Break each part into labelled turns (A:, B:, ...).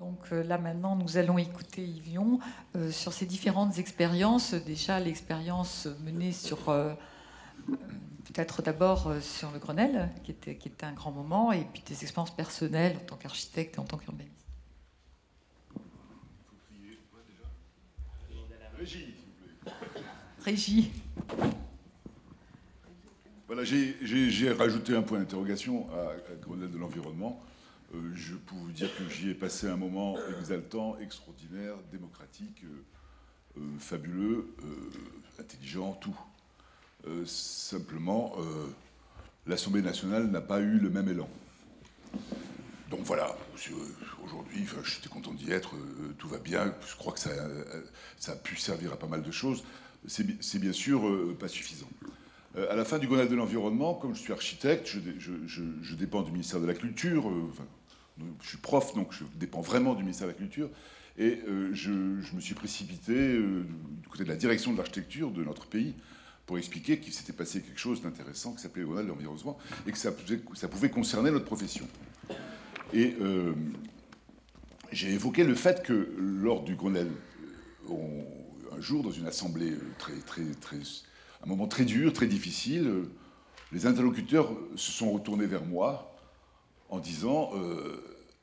A: Donc là maintenant, nous allons écouter Yvion sur ses différentes expériences. Déjà l'expérience menée sur, peut-être d'abord sur le Grenelle, qui était un grand moment, et puis des expériences personnelles en tant qu'architecte et en tant qu'urbaniste.
B: Régie, s'il vous plaît.
A: Régie.
B: Voilà, j'ai rajouté un point d'interrogation à Grenelle de l'environnement. Je peux vous dire que j'y ai passé un moment exaltant, extraordinaire, démocratique, fabuleux, intelligent, tout. Simplement, l'Assemblée nationale n'a pas eu le même élan. Donc voilà, aujourd'hui, j'étais content d'y être, tout va bien. Je crois que ça a pu servir à pas mal de choses. C'est bien sûr pas suffisant. À la fin du Grenelle de l'environnement, comme je suis architecte, je dépends du ministère de la Culture. Je suis prof, donc je dépends vraiment du ministère de la Culture. Et je me suis précipité du côté de la direction de l'architecture de notre pays pour expliquer qu'il s'était passé quelque chose d'intéressant qui s'appelait le Grenelle de l'environnement et que ça pouvait concerner notre profession. Et j'ai évoqué le fait que lors du Grenelle, un jour, dans une assemblée un moment très dur, très difficile, les interlocuteurs se sont retournés vers moi en disant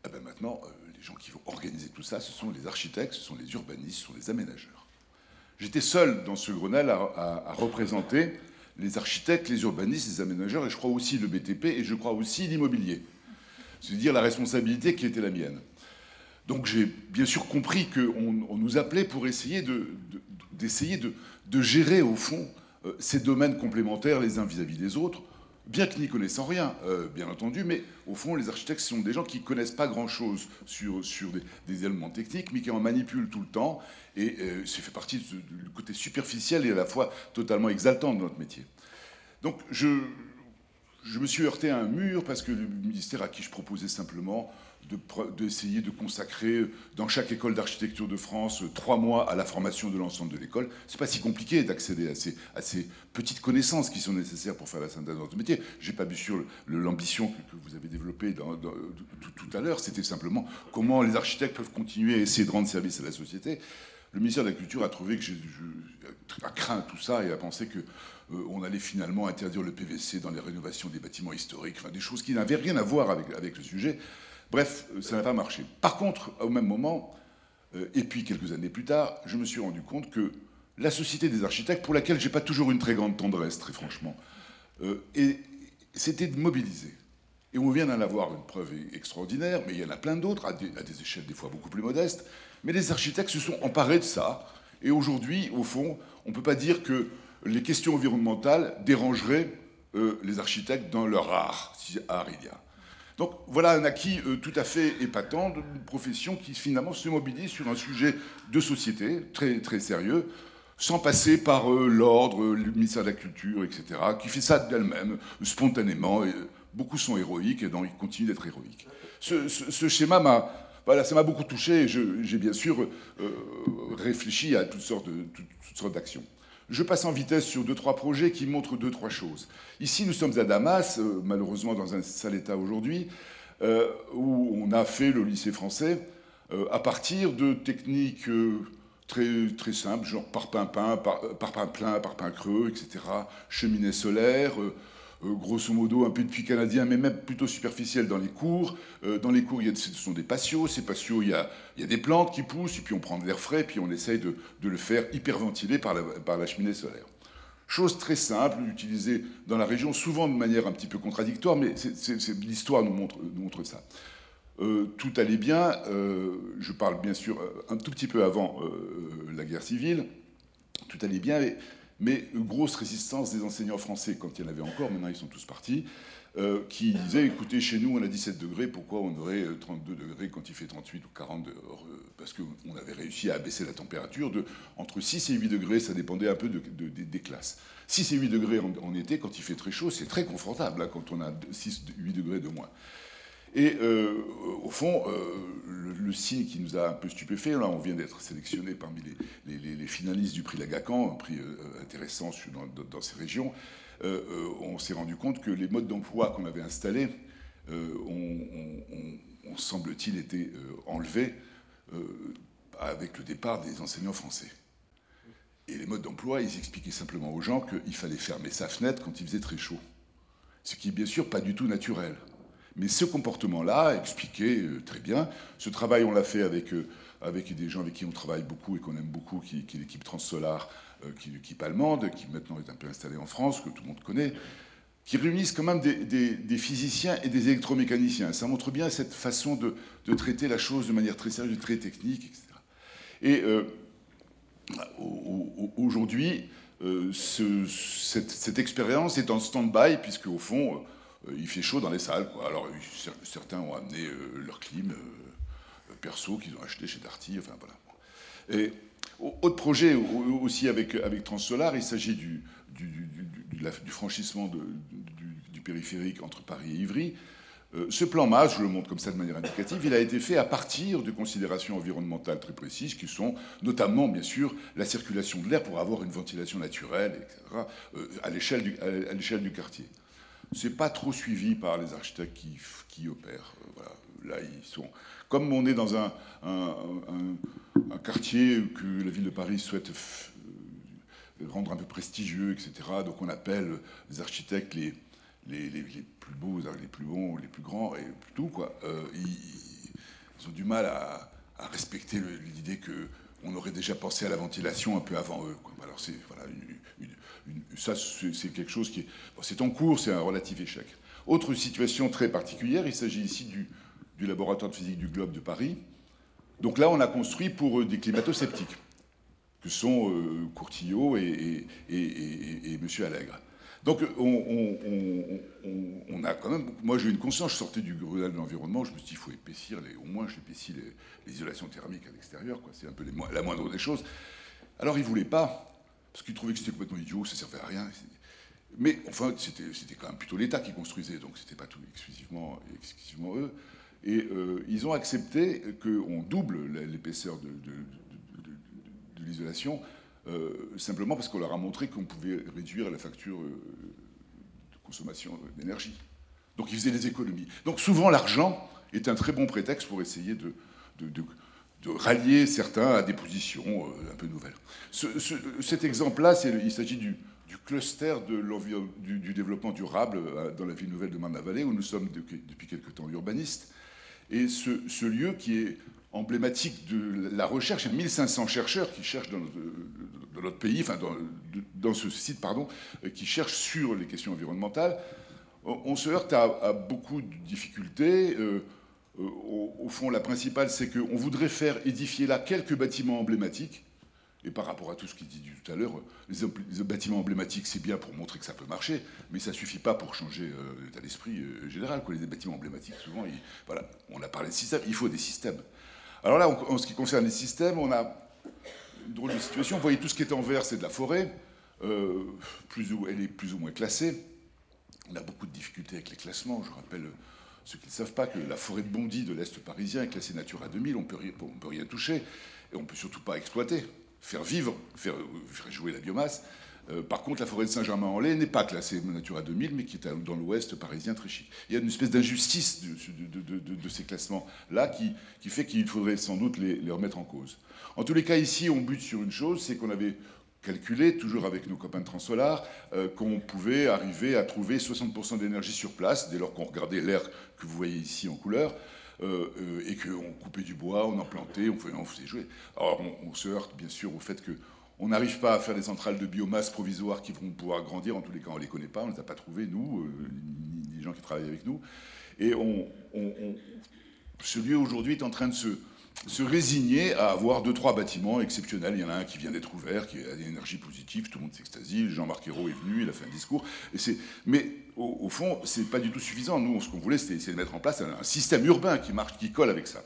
B: ah ben maintenant, les gens qui vont organiser tout ça, ce sont les architectes, ce sont les urbanistes, ce sont les aménageurs. J'étais seul dans ce Grenelle à représenter les architectes, les urbanistes, les aménageurs, et je crois aussi le BTP, et je crois aussi l'immobilier. C'est-à-dire la responsabilité qui était la mienne. Donc j'ai bien sûr compris qu'on nous appelait pour essayer d'essayer de gérer au fond ces domaines complémentaires les uns vis-à-vis des autres, bien que n'y connaissant rien, bien entendu, mais au fond les architectes sont des gens qui ne connaissent pas grand-chose sur des éléments techniques, mais qui en manipulent tout le temps, et ça fait partie du côté superficiel et à la fois totalement exaltant de notre métier. Donc je me suis heurté à un mur parce que le ministère à qui je proposais simplement d'essayer de consacrer dans chaque école d'architecture de France 3 mois à la formation de l'ensemble de l'école. C'est pas si compliqué d'accéder à ces petites connaissances qui sont nécessaires pour faire la synthèse de notre métier. J'ai pas vu sur l'ambition que vous avez développée tout à l'heure. C'était simplement comment les architectes peuvent continuer à essayer de rendre service à la société. Le ministère de la Culture a trouvé que a craint tout ça et a pensé que on allait finalement interdire le PVC dans les rénovations des bâtiments historiques, enfin des choses qui n'avaient rien à voir avec le sujet. Bref, ça n'a pas marché. Par contre, au même moment, et puis quelques années plus tard, je me suis rendu compte que la Société des architectes, pour laquelle j'ai pas toujours une très grande tendresse, très franchement, c'était de mobiliser. Et on vient d'en avoir une preuve extraordinaire, mais il y en a plein d'autres, à des échelles des fois beaucoup plus modestes. Mais les architectes se sont emparés de ça. Et aujourd'hui, au fond, on ne peut pas dire que les questions environnementales dérangeraient les architectes dans leur art, si art il y a. Donc voilà un acquis tout à fait épatant d'une profession qui finalement se mobilise sur un sujet de société très, très sérieux, sans passer par l'ordre, le ministère de la Culture, etc., qui fait ça d'elle-même, spontanément. Et beaucoup sont héroïques et donc ils continuent d'être héroïques. Ce schéma voilà, ça m'a beaucoup touché et j'ai bien sûr réfléchi à toutes sortes d'actions. Je passe en vitesse sur 2-3 projets qui montrent 2-3 choses. Ici, nous sommes à Damas, malheureusement dans un sale état aujourd'hui, où on a fait le lycée français à partir de techniques très, très simples, genre parpaing plein, parpaing creux, etc., cheminée solaire, grosso modo un peu de puits canadien, mais même plutôt superficiel dans les cours. Dans les cours, ce sont des patios. Ces patios, il y a des plantes qui poussent, et puis on prend de l'air frais, puis on essaye de le faire hyperventiler par la cheminée solaire. Chose très simple, utilisée dans la région, souvent de manière un petit peu contradictoire, mais l'histoire nous montre ça. Tout allait bien, je parle bien sûr un tout petit peu avant la guerre civile, tout allait bien, mais grosse résistance des enseignants français, quand il y en avait encore, maintenant ils sont tous partis, qui disaient, écoutez, chez nous on a 17 degrés, pourquoi on aurait 32 degrés quand il fait 38 ou 40 dehors? Parce qu'on avait réussi à abaisser la température entre 6 et 8 degrés, ça dépendait un peu des classes. 6 et 8 degrés en été, quand il fait très chaud, c'est très confortable, hein, quand on a 6-8 degrés de moins. Et au fond, le signe qui nous a un peu stupéfait, là on vient d'être sélectionné parmi les finalistes du prix Lagacan, un prix intéressant dans ces régions, on s'est rendu compte que les modes d'emploi qu'on avait installés ont ont semble-t-il été enlevés avec le départ des enseignants français. Et les modes d'emploi, ils expliquaient simplement aux gens qu'il fallait fermer sa fenêtre quand il faisait très chaud. Ce qui est bien sûr pas du tout naturel. Mais ce comportement-là expliquait très bien. Ce travail, on l'a fait avec des gens avec qui on travaille beaucoup et qu'on aime beaucoup, qui est l'équipe Transsolar, qui est l'équipe allemande, qui maintenant est un peu installée en France, que tout le monde connaît, qui réunissent quand même des physiciens et des électromécaniciens. Ça montre bien cette façon de traiter la chose de manière très sérieuse, très technique, etc. Et aujourd'hui, cette expérience est en stand-by, puisque au fond, il fait chaud dans les salles, quoi. Alors, certains ont amené leur clim perso qu'ils ont acheté chez Darty, enfin voilà. Et autre projet aussi avec Transsolar, il s'agit du franchissement du périphérique entre Paris et Ivry. Ce plan MAS, je le montre comme ça de manière indicative, il a été fait à partir de considérations environnementales très précises, qui sont notamment, bien sûr, la circulation de l'air pour avoir une ventilation naturelle, etc., à l'échelle du quartier. C'est pas trop suivi par les architectes qui opèrent. Voilà. Là, ils sont... Comme on est dans un quartier que la ville de Paris souhaite rendre un peu prestigieux, etc., donc on appelle les architectes les plus beaux, les plus bons, les plus grands, et tout, quoi. Ils ont du mal à respecter l'idée qu'on aurait déjà pensé à la ventilation un peu avant eux, quoi. Alors c'est voilà, ça, c'est quelque chose qui est... Bon, c'est en cours, c'est un relatif échec. Autre situation très particulière, il s'agit ici du laboratoire de physique du Globe de Paris. Donc là, on a construit pour des climato-sceptiques, que sont Courtillot et M. Allègre. Donc on a quand même... Moi, j'ai eu une conscience, je sortais du Grenelle de l'environnement, je me suis dit, il faut épaissir, au moins j'épaissis l'isolation thermique à l'extérieur, quoi. C'est un peu la moindre des choses. Alors, ils ne voulaient pas, parce qu'ils trouvaient que c'était complètement idiot, que ça ne servait à rien. Mais enfin, c'était quand même plutôt l'État qui construisait, donc c'était pas tout exclusivement eux. Et ils ont accepté qu'on double l'épaisseur de l'isolation, simplement parce qu'on leur a montré qu'on pouvait réduire la facture de consommation d'énergie. Donc ils faisaient des économies. Donc souvent l'argent est un très bon prétexte pour essayer de rallier certains à des positions un peu nouvelles. Cet exemple-là, il s'agit du cluster du développement durable dans la ville nouvelle de Marne-la-Vallée, où nous sommes depuis quelque temps urbanistes. Et ce lieu qui est emblématique de la recherche, il y a 1500 chercheurs qui cherchent dans notre pays, enfin dans ce site, pardon, qui cherchent sur les questions environnementales. On se heurte à beaucoup de difficultés. Au fond, la principale, c'est qu'on voudrait faire édifier là quelques bâtiments emblématiques. Et par rapport à tout ce qu'il dit tout à l'heure, les bâtiments emblématiques, c'est bien pour montrer que ça peut marcher, mais ça ne suffit pas pour changer l'état d'esprit général. Les bâtiments emblématiques, souvent, voilà, on a parlé de système, il faut des systèmes. Alors là, en ce qui concerne les systèmes, on a une drôle de situation. Vous voyez, tout ce qui est en vert, c'est de la forêt. Elle est plus ou moins classée. On a beaucoup de difficultés avec les classements. Je rappelle ceux qui ne savent pas que la forêt de Bondy de l'Est parisien est classée Natura 2000. On ne peut rien toucher et on ne peut surtout pas exploiter. Faire vivre, faire jouer la biomasse. Par contre, la forêt de Saint-Germain-en-Laye n'est pas classée Natura 2000, mais qui est dans l'ouest parisien très chic. Il y a une espèce d'injustice de ces classements-là qui fait qu'il faudrait sans doute les remettre en cause. En tous les cas, ici, on bute sur une chose, c'est qu'on avait calculé, toujours avec nos copains de Transsolar, qu'on pouvait arriver à trouver 60% d'énergie sur place, dès lors qu'on regardait l'air que vous voyez ici en couleur, et qu'on coupait du bois, on en plantait, on faisait jouer. Alors on se heurte bien sûr au fait qu'on n'arrive pas à faire des centrales de biomasse provisoires qui vont pouvoir grandir. En tous les cas, on ne les connaît pas, on ne les a pas trouvées, nous, ni les gens qui travaillent avec nous. Et ce lieu aujourd'hui est en train de se résigner à avoir 2-3 bâtiments exceptionnels. Il y en a un qui vient d'être ouvert, qui a une énergie positive, tout le monde s'extasie. Jean-Marc Ayrault est venu, il a fait un discours. Mais au fond, c'est pas du tout suffisant. Nous, ce qu'on voulait, c'était essayer de mettre en place un système urbain qui marche, qui colle avec ça.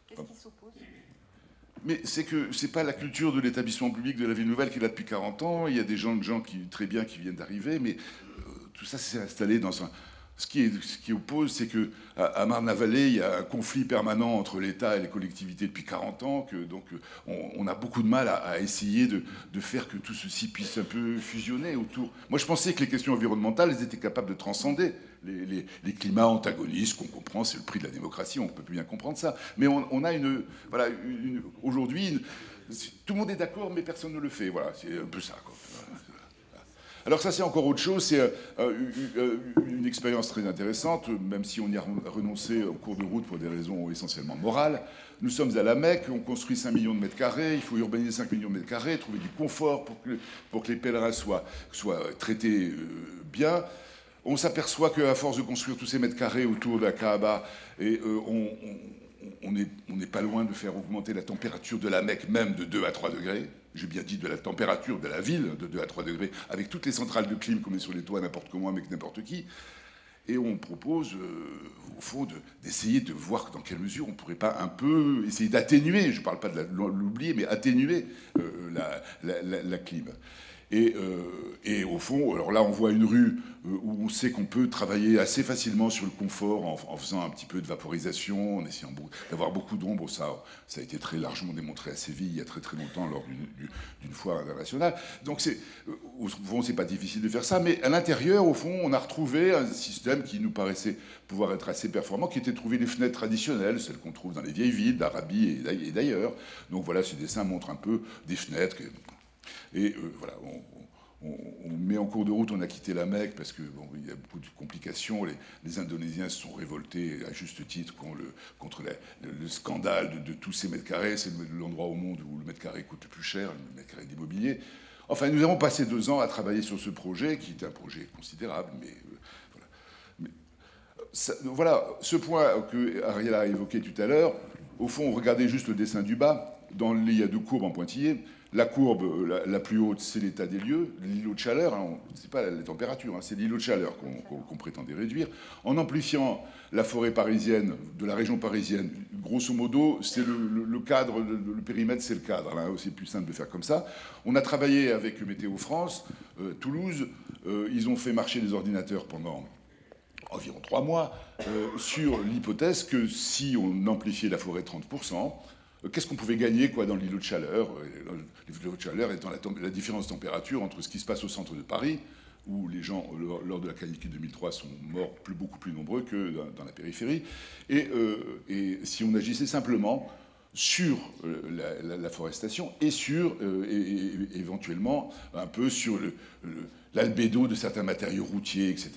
C: Qu'est-ce qui s'oppose ?
B: Mais c'est que c'est pas la culture de l'établissement public de la Ville Nouvelle qui est là depuis 40 ans. Il y a des gens qui très bien qui viennent d'arriver, mais tout ça s'est installé dans Ce qui oppose, c'est qu'à Marne-la-Vallée, il y a un conflit permanent entre l'État et les collectivités depuis 40 ans, donc on a beaucoup de mal à essayer de faire que tout ceci puisse un peu fusionner autour. Moi, je pensais que les questions environnementales, elles étaient capables de transcender les climats antagonistes qu'on comprend, c'est le prix de la démocratie, on peut plus bien comprendre ça. Mais on a aujourd'hui, tout le monde est d'accord, mais personne ne le fait. Voilà, c'est un peu ça, quoi. Alors ça, c'est encore autre chose, c'est une expérience très intéressante, même si on y a renoncé en cours de route pour des raisons essentiellement morales. Nous sommes à la Mecque, on construit 5 millions de mètres carrés, il faut urbaniser 5 millions de mètres carrés, trouver du confort pour que les pèlerins soient traités bien. On s'aperçoit qu'à force de construire tous ces mètres carrés autour de la Kaaba, on n'est pas loin de faire augmenter la température de la Mecque même de 2 à 3 degrés. J'ai bien dit de la température de la ville de 2 à 3 degrés, avec toutes les centrales de clim qu'on met sur les toits, n'importe comment, avec n'importe qui. Et on propose, au fond, d'essayer de voir dans quelle mesure on ne pourrait pas un peu essayer d'atténuer, je ne parle pas de l'oublier, mais atténuer la clim. Et au fond, alors là, on voit une rue où on sait qu'on peut travailler assez facilement sur le confort en faisant un petit peu de vaporisation, en essayant d'avoir beaucoup d'ombre. Ça a été très largement démontré à Séville il y a très très longtemps lors d'une foire internationale. Donc au fond, c'est pas difficile de faire ça, mais à l'intérieur, au fond, on a retrouvé un système qui nous paraissait pouvoir être assez performant, qui était de trouver les fenêtres traditionnelles, celles qu'on trouve dans les vieilles villes d'Arabie et d'ailleurs. Donc voilà, ce dessin montre un peu des fenêtres. Et voilà, on met en cours de route, on a quitté la Mecque parce que bon, il y a beaucoup de complications. Les Indonésiens se sont révoltés à juste titre contre le scandale de tous ces mètres carrés. C'est l'endroit au monde où le mètre carré coûte le plus cher, le mètre carré d'immobilier. Enfin, nous avons passé 2 ans à travailler sur ce projet, qui est un projet considérable, mais voilà. Voilà, ce point que Ariel a évoqué tout à l'heure. Au fond, regardez juste le dessin du bas. Il y a 2 courbes en pointillés. La courbe la plus haute, c'est l'état des lieux, l'îlot de chaleur. Hein, c'est pas la température, hein, c'est l'îlot de chaleur qu'on prétendait réduire. En amplifiant la forêt parisienne, de la région parisienne, grosso modo, c'est le cadre, le périmètre, c'est le cadre. Hein, c'est plus simple de faire comme ça. On a travaillé avec Météo France, Toulouse. Ils ont fait marcher les ordinateurs pendant environ 3 mois sur l'hypothèse que si on amplifiait la forêt de 30%, qu'est-ce qu'on pouvait gagner dans l'îlot de chaleur? L'îlot de chaleur étant la différence de température entre ce qui se passe au centre de Paris, où les gens, lors de la canicule 2003, sont morts beaucoup plus nombreux que dans la périphérie, et si on agissait simplement sur la forestation et éventuellement un peu sur l'albédo de certains matériaux routiers, etc.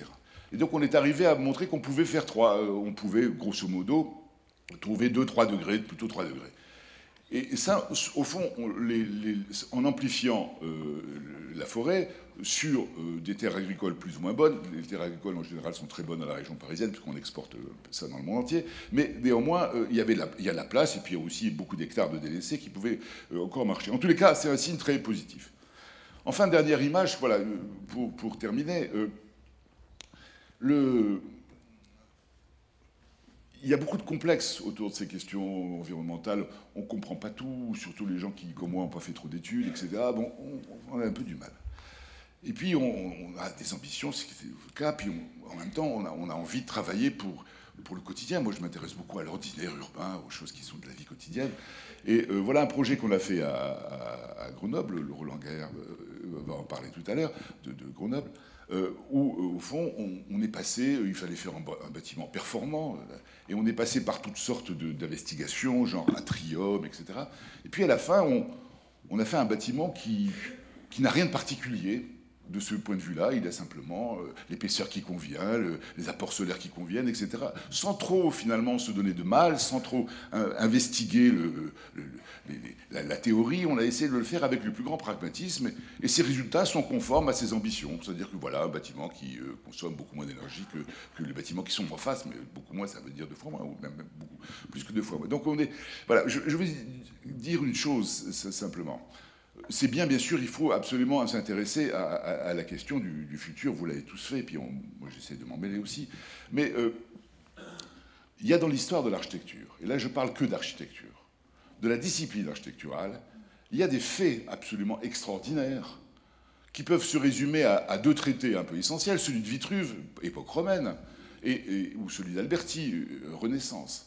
B: Et donc on est arrivé à montrer qu'on pouvait faire on pouvait grosso modo trouver 2-3 degrés, plutôt 3 degrés. Et ça, au fond, en amplifiant la forêt sur des terres agricoles plus ou moins bonnes, les terres agricoles en général sont très bonnes dans la région parisienne, puisqu'on exporte ça dans le monde entier, mais néanmoins, il y a la place, et puis il y a aussi beaucoup d'hectares de délaissés qui pouvaient encore marcher. En tous les cas, c'est un signe très positif. Enfin, dernière image, voilà, pour terminer, il y a beaucoup de complexes autour de ces questions environnementales. On ne comprend pas tout, surtout les gens qui, comme moi, n'ont pas fait trop d'études, etc. Bon, on a un peu du mal. Et puis, on a des ambitions, c'est le cas. Puis, en même temps, on a envie de travailler pour le quotidien. Moi, je m'intéresse beaucoup à l'ordinaire urbain, aux choses qui sont de la vie quotidienne. Et voilà un projet qu'on a fait à Grenoble. Le Roland Guerre va en parler tout à l'heure, de Grenoble. Où, au fond, on est passé, il fallait faire un bâtiment performant, et on est passé par toutes sortes d'investigations, genre atrium, etc. Et puis à la fin, on a fait un bâtiment qui n'a rien de particulier de ce point de vue-là. Il a simplement l'épaisseur qui convient, les apports solaires qui conviennent, etc. Sans trop, finalement, se donner de mal, sans trop investiguer la théorie. On a essayé de le faire avec le plus grand pragmatisme. Et ces résultats sont conformes à ses ambitions. C'est-à-dire que voilà, un bâtiment qui consomme beaucoup moins d'énergie que les bâtiments qui sont en face, mais beaucoup moins, ça veut dire 2 fois moins, ou même beaucoup plus que 2 fois moins. Donc on est... Voilà, je vais dire une chose, simplement. C'est bien sûr, il faut absolument s'intéresser à la question du futur. Vous l'avez tous fait, et puis moi j'essaie de m'en mêler aussi. Mais il y a dans l'histoire de l'architecture, et là je parle que d'architecture, de la discipline architecturale, il y a des faits absolument extraordinaires qui peuvent se résumer à 2 traités un peu essentiels, celui de Vitruve, époque romaine, ou celui d'Alberti, Renaissance.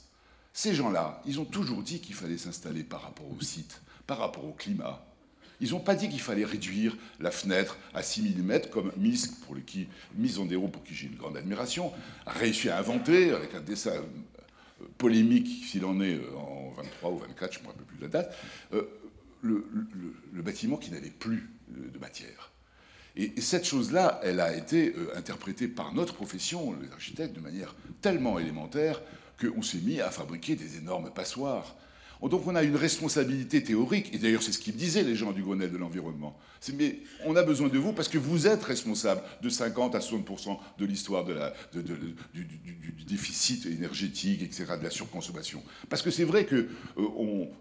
B: Ces gens-là, ils ont toujours dit qu'il fallait s'installer par rapport au site, par rapport au climat. Ils n'ont pas dit qu'il fallait réduire la fenêtre à 6 mm, comme Misk, Misandero, pour qui j'ai une grande admiration, a réussi à inventer, avec un dessin polémique, s'il en est en 23 ou 24, je ne me rappelle plus de la date, le bâtiment qui n'avait plus de matière. Et cette chose-là, elle a été interprétée par notre profession, les architectes, de manière tellement élémentaire qu'on s'est mis à fabriquer des énormes passoires. Donc on a une responsabilité théorique, et d'ailleurs c'est ce qu'ils disaient les gens du Grenelle de l'environnement. Mais on a besoin de vous parce que vous êtes responsable de 50 à 60% de l'histoire du déficit énergétique, etc., de la surconsommation. Parce que c'est vrai que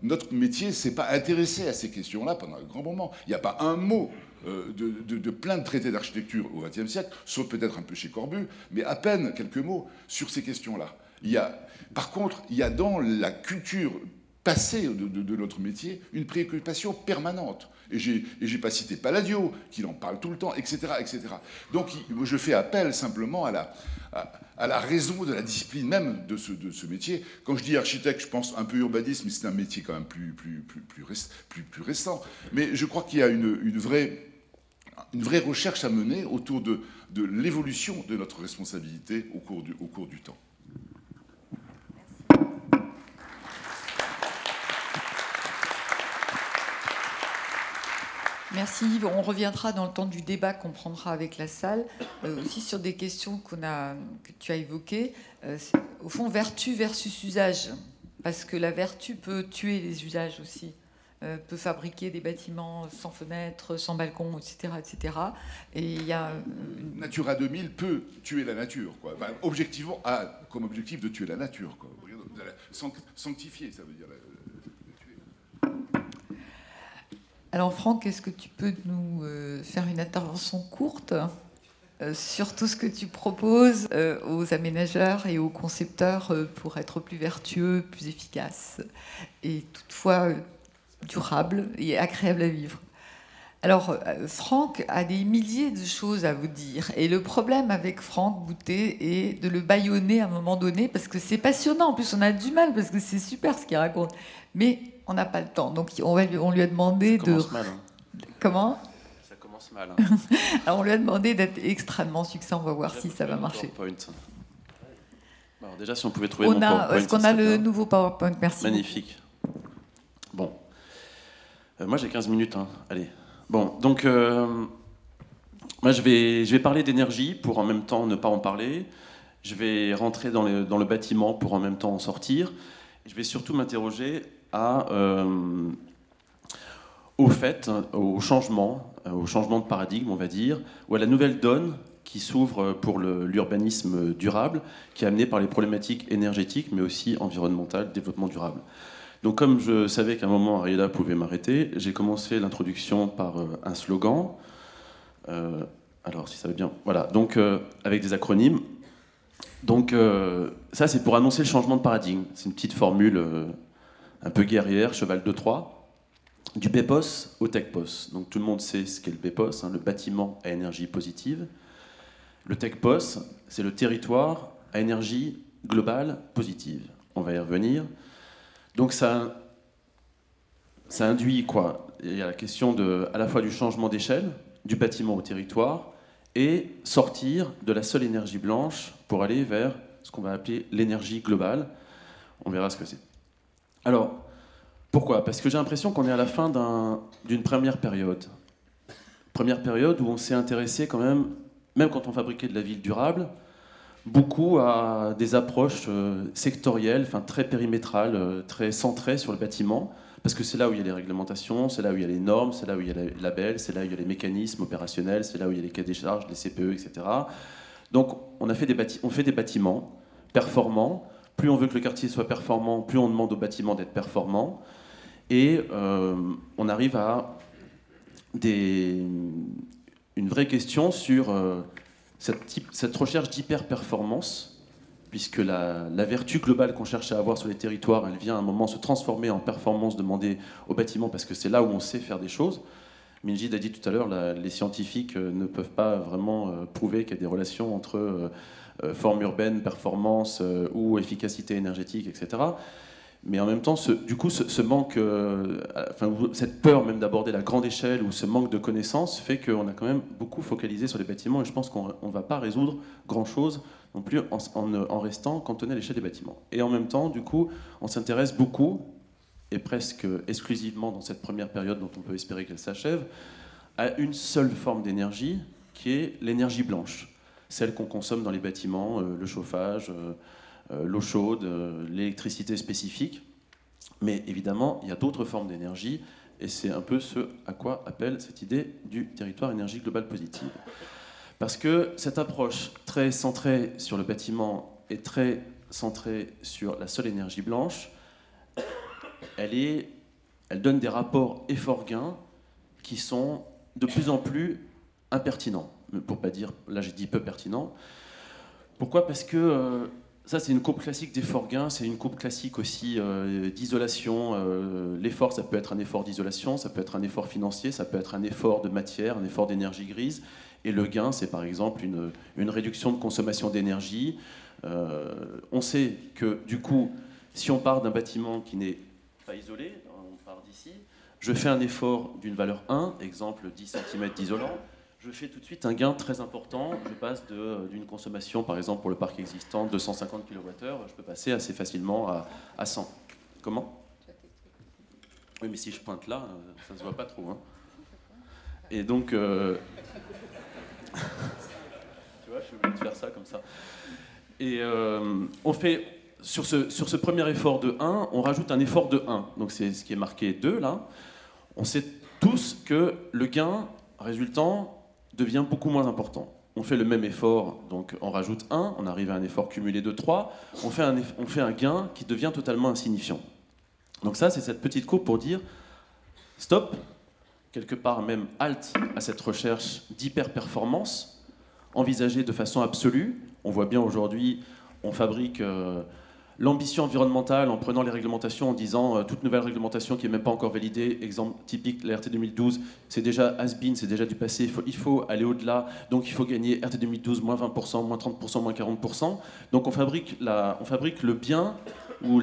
B: notre métier ne s'est pas intéressé à ces questions-là pendant un grand moment. Il n'y a pas un mot de plein de traités d'architecture au XXe siècle, sauf peut-être un peu chez Corbu, mais à peine quelques mots sur ces questions-là. Par contre, il y a dans la culture passée de notre métier une préoccupation permanente. Et j'ai pas cité Palladio, qui en parle tout le temps, etc., etc. Donc je fais appel simplement à la raison de la discipline même de ce métier. Quand je dis architecte, je pense un peu urbanisme, mais c'est un métier quand même plus récent. Mais je crois qu'il y a une vraie recherche à mener autour de l'évolution de notre responsabilité au cours du temps.
A: Merci Yves. On reviendra dans le temps du débat qu'on prendra avec la salle, aussi sur des questions que tu as évoquées. Au fond, vertu versus usage, parce que la vertu peut tuer les usages aussi, peut fabriquer des bâtiments sans fenêtres, sans balcon, etc., etc. Et il y a
B: Natura 2000 peut tuer la nature, quoi. Enfin, objectivement, a comme objectif de tuer la nature, quoi. Sanctifier, ça veut dire.
A: Alors Franck, est-ce que tu peux nous faire une intervention courte sur tout ce que tu proposes aux aménageurs et aux concepteurs pour être plus vertueux, plus efficaces et toutefois durable et agréable à vivre? Alors Franck a des milliers de choses à vous dire et le problème avec Franck Boutet est de le bâillonner à un moment donné parce que c'est passionnant. En plus on a du mal parce que c'est super ce qu'il raconte, mais on n'a pas le temps, donc on lui a demandé
C: ça commence mal, hein.
A: Comment?
C: Ça commence mal. Hein.
A: Alors on lui a demandé d'être extrêmement succinct, on va voir si ça va marcher.
C: Alors déjà, si on pouvait trouver mon PowerPoint.
A: Est-ce qu'on a le nouveau PowerPoint? Merci.
C: Magnifique. Bon. Moi, j'ai 15 minutes. Hein. Allez. Bon, donc, moi, je vais parler d'énergie pour en même temps ne pas en parler. Je vais rentrer dans le bâtiment pour en même temps en sortir. Je vais surtout m'interroger au changement de paradigme, on va dire, ou à la nouvelle donne qui s'ouvre pour l'urbanisme durable, qui est amené par les problématiques énergétiques, mais aussi environnementales, développement durable. Donc comme je savais qu'à un moment Ariela pouvait m'arrêter, j'ai commencé l'introduction par un slogan. Alors si ça va bien, voilà, donc avec des acronymes. Donc ça c'est pour annoncer le changement de paradigme. C'est une petite formule un peu guerrière, cheval de Troie, du BEPOS au TECPOS. Donc tout le monde sait ce qu'est le BEPOS, hein, le bâtiment à énergie positive. Le TECPOS, c'est le territoire à énergie globale positive. On va y revenir. Donc ça induit quoi? Il y a la question à la fois du changement d'échelle, du bâtiment au territoire, et sortir de la seule énergie blanche pour aller vers ce qu'on va appeler l'énergie globale. On verra ce que c'est. Alors, pourquoi? Parce que j'ai l'impression qu'on est à la fin d'une première période. Première période où on s'est intéressé quand même quand on fabriquait de la ville durable, beaucoup à des approches sectorielles, enfin très périmétrales, très centrées sur le bâtiment, parce que c'est là où il y a les réglementations, c'est là où il y a les normes, c'est là où il y a les labels, c'est là où il y a les mécanismes opérationnels, c'est là où il y a les cahiers des charges, les CPE, etc. Donc on fait des bâtiments performants. Plus on veut que le quartier soit performant, plus on demande aux bâtiments d'être performants. Et on arrive à une vraie question sur cette recherche d'hyper-performance, puisque la vertu globale qu'on cherche à avoir sur les territoires, elle vient à un moment se transformer en performance demandée aux bâtiments, parce que c'est là où on sait faire des choses. Minjid a dit tout à l'heure, les scientifiques ne peuvent pas vraiment prouver qu'il y a des relations entre forme urbaine, performance ou efficacité énergétique, etc. Mais en même temps, ce manque, cette peur même d'aborder la grande échelle ou ce manque de connaissances fait qu'on a quand même beaucoup focalisé sur les bâtiments et je pense qu'on ne va pas résoudre grand-chose non plus en restant cantonné à l'échelle des bâtiments. Et en même temps, du coup, on s'intéresse beaucoup, et presque exclusivement dans cette première période dont on peut espérer qu'elle s'achève, à une seule forme d'énergie qui est l'énergie blanche, celle qu'on consomme dans les bâtiments, le chauffage, l'eau chaude, l'électricité spécifique. Mais évidemment, il y a d'autres formes d'énergie, et c'est un peu ce à quoi appelle cette idée du territoire énergie globale positive. Parce que cette approche très centrée sur le bâtiment et très centrée sur la seule énergie blanche, elle donne des rapports effort-gain qui sont de plus en plus impertinents, pour pas dire, là j'ai dit peu pertinents. Pourquoi ? Parce que ça, c'est une courbe classique d'effort-gain, c'est une courbe classique aussi d'isolation. L'effort, ça peut être un effort d'isolation, ça peut être un effort financier, ça peut être un effort de matière, un effort d'énergie grise. Et le gain, c'est par exemple une réduction de consommation d'énergie. On sait que, du coup, si on part d'un bâtiment qui n'est pas isolé, on part d'ici, je fais un effort d'une valeur 1, exemple 10 cm d'isolant, je fais tout de suite un gain très important. Je passe d'une consommation, par exemple pour le parc existant, de 150 kWh, je peux passer assez facilement à 100. Comment ? Oui, mais si je pointe là, ça ne se voit pas trop. Hein. Et donc, tu vois, je suis obligé de faire ça comme ça. Et on fait, sur ce premier effort de 1, on rajoute un effort de 1. Donc c'est ce qui est marqué 2 là. On sait tous que le gain résultant devient beaucoup moins important. On fait le même effort, donc on rajoute 1, on arrive à un effort cumulé de 3, on fait un gain qui devient totalement insignifiant. Donc ça, c'est cette petite courbe pour dire stop, quelque part même halte à cette recherche d'hyper-performance, envisagée de façon absolue. On voit bien aujourd'hui, on fabrique l'ambition environnementale en prenant les réglementations, en disant toute nouvelle réglementation qui n'est même pas encore validée, exemple typique, la RT 2012, c'est déjà has-been, c'est déjà du passé, il faut aller au-delà, donc il faut gagner RT 2012, moins 20%, moins 30%, moins 40%. Donc on fabrique le bien ou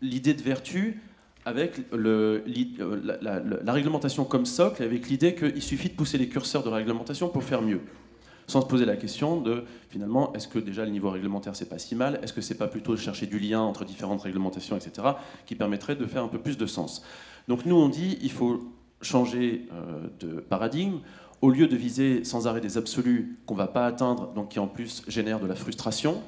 C: l'idée de vertu avec la réglementation comme socle, avec l'idée qu'il suffit de pousser les curseurs de la réglementation pour faire mieux. Sans se poser la question de, finalement, est-ce que déjà le niveau réglementaire, c'est pas si mal ? Est-ce que c'est pas plutôt chercher du lien entre différentes réglementations, etc., qui permettrait de faire un peu plus de sens ? Donc nous, on dit, il faut changer de paradigme. Au lieu de viser sans arrêt des absolus qu'on va pas atteindre, donc qui en plus génèrent de la frustration,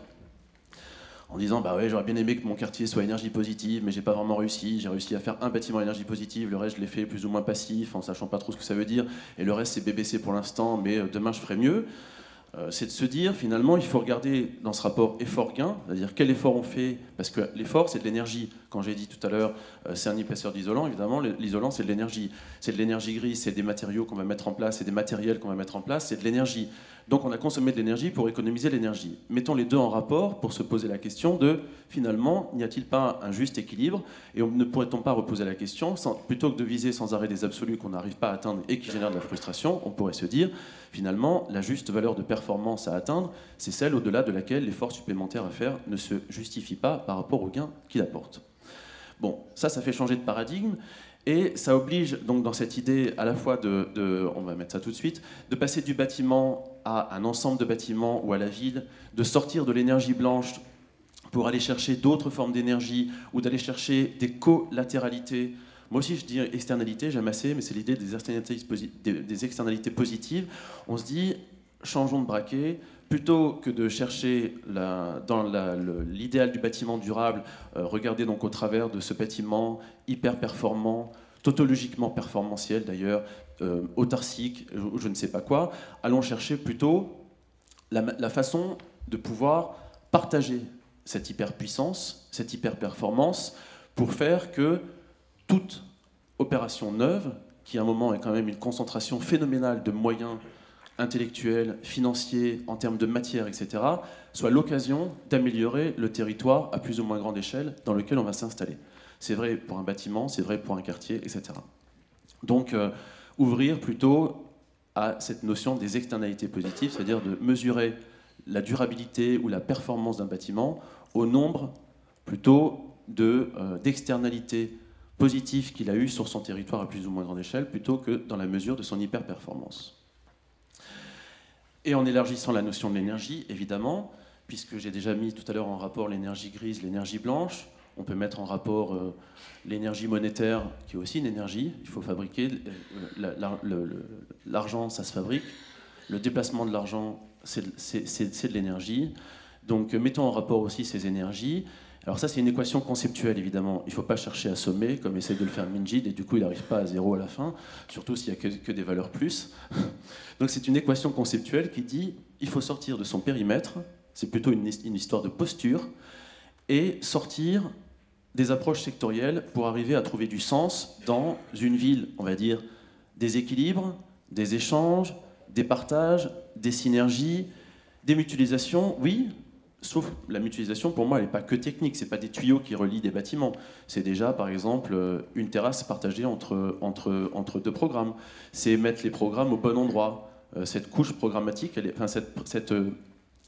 C: en disant, bah ouais, j'aurais bien aimé que mon quartier soit énergie positive, mais j'ai pas vraiment réussi. J'ai réussi à faire un bâtiment énergie positive, le reste je l'ai fait plus ou moins passif, en sachant pas trop ce que ça veut dire, et le reste c'est BBC pour l'instant, mais demain je ferai mieux. C'est de se dire, finalement, il faut regarder dans ce rapport effort-gain, c'est-à-dire quel effort on fait, parce que l'effort, c'est de l'énergie. Quand j'ai dit tout à l'heure, c'est un épaisseur d'isolant, évidemment, l'isolant, c'est de l'énergie. C'est de l'énergie grise, c'est des matériaux qu'on va mettre en place, c'est des matériels qu'on va mettre en place, c'est de l'énergie. Donc on a consommé de l'énergie pour économiser l'énergie. Mettons les deux en rapport pour se poser la question de, finalement, n'y a-t-il pas un juste équilibre ? Et ne pourrait-on pas reposer la question, plutôt que de viser sans arrêt des absolus qu'on n'arrive pas à atteindre et qui génèrent de la frustration, on pourrait se dire, finalement, la juste valeur de performance à atteindre, c'est celle au-delà de laquelle l'effort supplémentaire à faire ne se justifie pas par rapport au gain qu'il apporte. Bon, ça fait changer de paradigme. Et ça oblige donc dans cette idée à la fois on va mettre ça tout de suite, de passer du bâtiment à un ensemble de bâtiments ou à la ville, de sortir de l'énergie blanche pour aller chercher d'autres formes d'énergie ou d'aller chercher des collatéralités. Moi aussi je dis externalité, j'aime assez, mais c'est l'idée des externalités positives. On se dit, changeons de braquet. Plutôt que de chercher dans l'idéal du bâtiment durable, regardez donc au travers de ce bâtiment hyper performant, tautologiquement performantiel d'ailleurs, autarcique, ou je ne sais pas quoi, allons chercher plutôt la façon de pouvoir partager cette hyperpuissance, cette hyper-performance, pour faire que toute opération neuve, qui à un moment est quand même une concentration phénoménale de moyens intellectuels, financiers, en termes de matière, etc., soit l'occasion d'améliorer le territoire à plus ou moins grande échelle dans lequel on va s'installer. C'est vrai pour un bâtiment, c'est vrai pour un quartier, etc. Donc ouvrir plutôt à cette notion des externalités positives, c'est-à-dire de mesurer la durabilité ou la performance d'un bâtiment au nombre plutôt d'externalités positives qu'il a eues sur son territoire à plus ou moins grande échelle, plutôt que dans la mesure de son hyper-performance. Et en élargissant la notion de l'énergie, évidemment, puisque j'ai déjà mis tout à l'heure en rapport l'énergie grise, l'énergie blanche, on peut mettre en rapport l'énergie monétaire, qui est aussi une énergie. Il faut fabriquer. L'argent, ça se fabrique. Le déplacement de l'argent, c'est de l'énergie. Donc, mettons en rapport aussi ces énergies. Alors ça, c'est une équation conceptuelle, évidemment. Il ne faut pas chercher à sommer, comme essaie de le faire Minjid, et du coup, il n'arrive pas à zéro à la fin, surtout s'il n'y a que des valeurs plus. Donc, c'est une équation conceptuelle qui dit il faut sortir de son périmètre, c'est plutôt une histoire de posture, et sortir des approches sectorielles pour arriver à trouver du sens dans une ville, on va dire, des équilibres, des échanges, des partages, des synergies, des mutualisations, oui, sauf la mutualisation, pour moi, elle n'est pas que technique, ce n'est pas des tuyaux qui relient des bâtiments, c'est déjà, par exemple, une terrasse partagée entre deux programmes, c'est mettre les programmes au bon endroit, cette couche programmatique,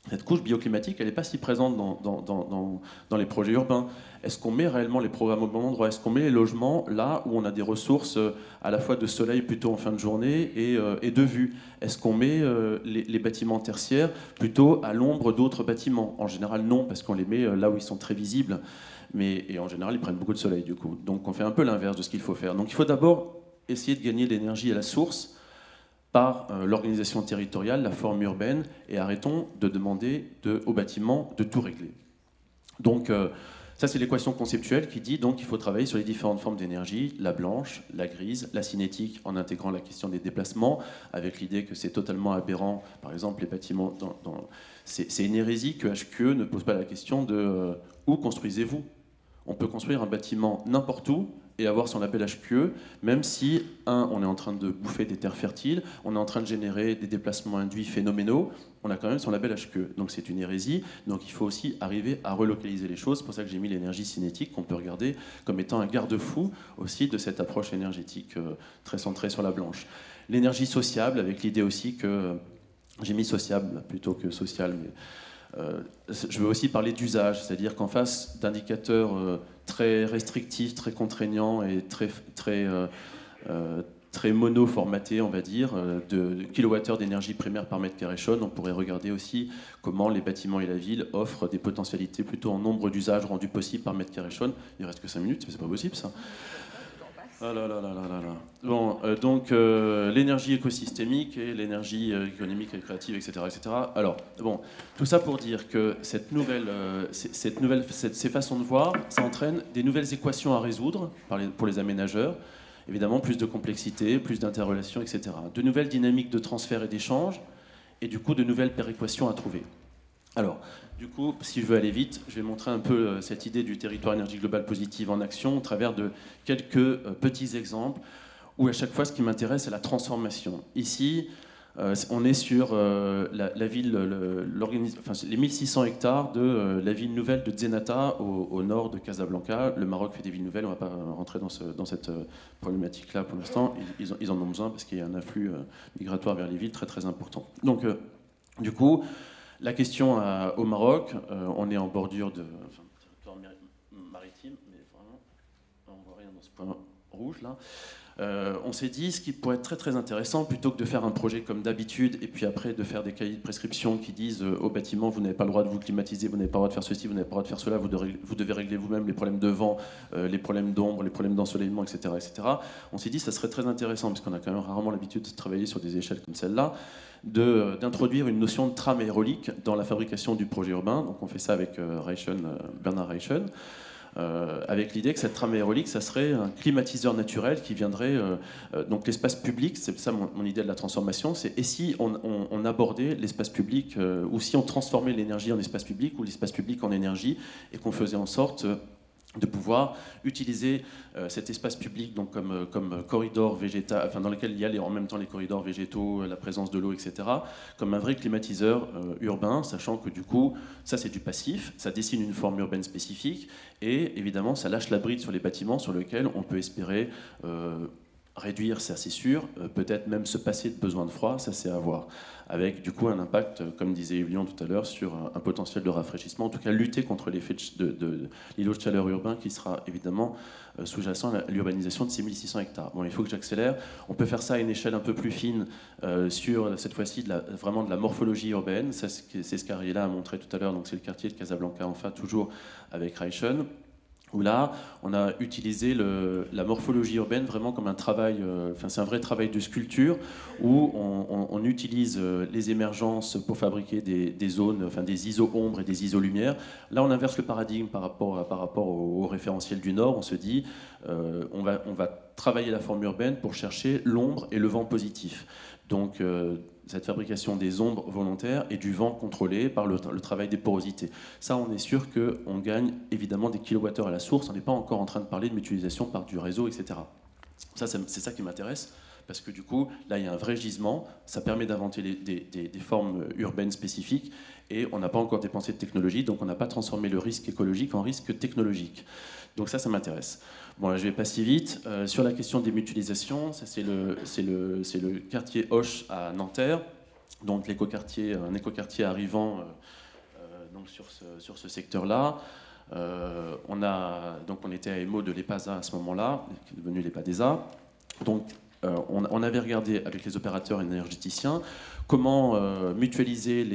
C: cette couche bioclimatique, elle n'est pas si présente dans les projets urbains. Est-ce qu'on met réellement les programmes au bon endroit? Est-ce qu'on met les logements là où on a des ressources à la fois de soleil plutôt en fin de journée et de vue? Est-ce qu'on met les bâtiments tertiaires plutôt à l'ombre d'autres bâtiments? En général, non, parce qu'on les met là où ils sont très visibles. Et en général, ils prennent beaucoup de soleil, du coup. Donc on fait un peu l'inverse de ce qu'il faut faire. Donc il faut d'abord essayer de gagner l'énergie à la source par l'organisation territoriale, la forme urbaine, et arrêtons de demander aux bâtiments de tout régler. Donc ça, c'est l'équation conceptuelle qui dit donc qu'il faut travailler sur les différentes formes d'énergie, la blanche, la grise, la cinétique, en intégrant la question des déplacements, avec l'idée que c'est totalement aberrant, par exemple, les bâtiments... C'est une hérésie que HQE ne pose pas la question de où construisez-vous? On peut construire un bâtiment n'importe où, et avoir son label HQE, même si, on est en train de bouffer des terres fertiles, on est en train de générer des déplacements induits phénoménaux, on a quand même son label HQE. Donc c'est une hérésie, donc il faut aussi arriver à relocaliser les choses. C'est pour ça que j'ai mis l'énergie cinétique, qu'on peut regarder comme étant un garde-fou aussi de cette approche énergétique très centrée sur la blanche. L'énergie sociable, avec l'idée aussi que... j'ai mis sociable plutôt que social, mais... je veux aussi parler d'usage, c'est-à-dire qu'en face d'indicateurs très restrictifs, très contraignants et très mono-formatés, on va dire, de kilowattheures d'énergie primaire par mètre carré chaud, on pourrait regarder aussi comment les bâtiments et la ville offrent des potentialités plutôt en nombre d'usages rendus possibles par mètre carré chaud. Il reste que 5 minutes, mais c'est pas possible ça. Ah là là là là là là. Bon, donc l'énergie écosystémique et l'énergie économique et créative, etc., etc. Alors, bon, tout ça pour dire que ces façons de voir, ça entraîne des nouvelles équations à résoudre pour les aménageurs. Évidemment, plus de complexité, plus d'interrelations, etc. De nouvelles dynamiques de transfert et d'échange, et du coup, de nouvelles péréquations à trouver. Alors, du coup, si je veux aller vite, je vais montrer un peu cette idée du territoire énergie globale positive en action au travers de quelques petits exemples où à chaque fois ce qui m'intéresse c'est la transformation. Ici, on est sur la ville, les 1600 hectares de la ville nouvelle de Zenata au nord de Casablanca. Le Maroc fait des villes nouvelles, on ne va pas rentrer dans cette problématique-là pour l'instant. Ils en ont besoin parce qu'il y a un afflux migratoire vers les villes très très important. Donc, du coup, la question au Maroc, on est en bordure de territoire maritime, mais vraiment, on ne voit rien dans ce point rouge là. On s'est dit, ce qui pourrait être très très intéressant, plutôt que de faire un projet comme d'habitude, et puis après de faire des cahiers de prescription qui disent au bâtiment, vous n'avez pas le droit de vous climatiser, vous n'avez pas le droit de faire ceci, vous n'avez pas le droit de faire cela, vous devez régler vous-même les problèmes de vent, les problèmes d'ombre, les problèmes d'ensoleillement, etc., etc. On s'est dit, ça serait très intéressant, parce qu'on a quand même rarement l'habitude de travailler sur des échelles comme celle-là, d'introduire une notion de trame aérolique dans la fabrication du projet urbain. Donc on fait ça avec Bernard Reichen. Avec l'idée que cette trame aérolique, ça serait un climatiseur naturel qui viendrait... donc l'espace public, c'est ça mon idée de la transformation, c'est et si on abordait l'espace public, ou si on transformait l'énergie en espace public, ou l'espace public en énergie, et qu'on faisait en sorte de pouvoir utiliser cet espace public donc comme corridor végétal, enfin dans lequel il y a en même temps les corridors végétaux, la présence de l'eau, etc., comme un vrai climatiseur urbain, sachant que du coup, ça c'est du passif, ça dessine une forme urbaine spécifique, et évidemment ça lâche la bride sur les bâtiments sur lesquels on peut espérer réduire, ça c'est sûr, peut-être même se passer de besoin de froid, ça c'est à voir, avec du coup un impact, comme disait Yvlian tout à l'heure, sur un potentiel de rafraîchissement, en tout cas lutter contre l'effet de l'îlot de chaleur urbain qui sera évidemment sous-jacent à l'urbanisation de ces 1600 hectares. Bon, il faut que j'accélère, on peut faire ça à une échelle un peu plus fine sur cette fois-ci vraiment de la morphologie urbaine, c'est ce qu'Ariela a montré tout à l'heure, donc c'est le quartier de Casablanca, enfin toujours avec Reichen, où là, on a utilisé la morphologie urbaine vraiment comme un travail, c'est un vrai travail de sculpture, où on utilise les émergences pour fabriquer des zones, enfin des iso-ombres et des iso-lumière. Là, on inverse le paradigme par rapport au référentiel du Nord. On se dit, on va travailler la forme urbaine pour chercher l'ombre et le vent positif. Donc, cette fabrication des ombres volontaires et du vent contrôlé par le travail des porosités. Ça, on est sûr qu'on gagne évidemment des kilowattheures à la source. On n'est pas encore en train de parler de mutualisation par du réseau, etc. Ça, c'est ça qui m'intéresse, parce que du coup, là, il y a un vrai gisement. Ça permet d'inventer des formes urbaines spécifiques, et on n'a pas encore dépensé de technologie, donc on n'a pas transformé le risque écologique en risque technologique. Donc ça m'intéresse. Bon, là, je vais pas si vite. Sur la question des mutualisations, ça, c'est le quartier Hoche à Nanterre, donc un écoquartier arrivant donc sur ce secteur-là. On était à EMO de l'EPASA à ce moment-là, qui est devenu l'EPADESA. Donc, on avait regardé avec les opérateurs énergéticiens comment mutualiser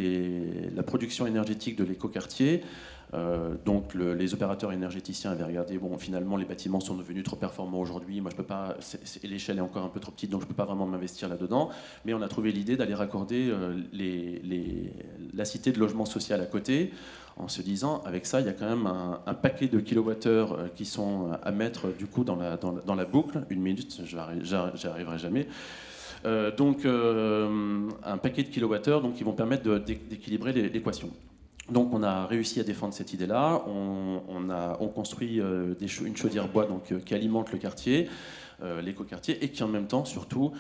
C: la production énergétique de l'écoquartier. Donc les opérateurs énergéticiens avaient regardé, bon, finalement les bâtiments sont devenus trop performants aujourd'hui, moi je peux pas, l'échelle est encore un peu trop petite, donc je peux pas vraiment m'investir là-dedans, mais on a trouvé l'idée d'aller raccorder la cité de logement social à côté, en se disant, avec ça, il y a quand même un paquet de kilowattheures qui sont à mettre du coup dans la boucle. Une minute, j'y arriverai jamais. Un paquet de kilowattheures donc, qui vont permettre d'équilibrer l'équation. Donc on a réussi à défendre cette idée-là. On construit une chaudière bois donc, qui alimente le quartier, l'écoquartier, et qui en même temps, surtout,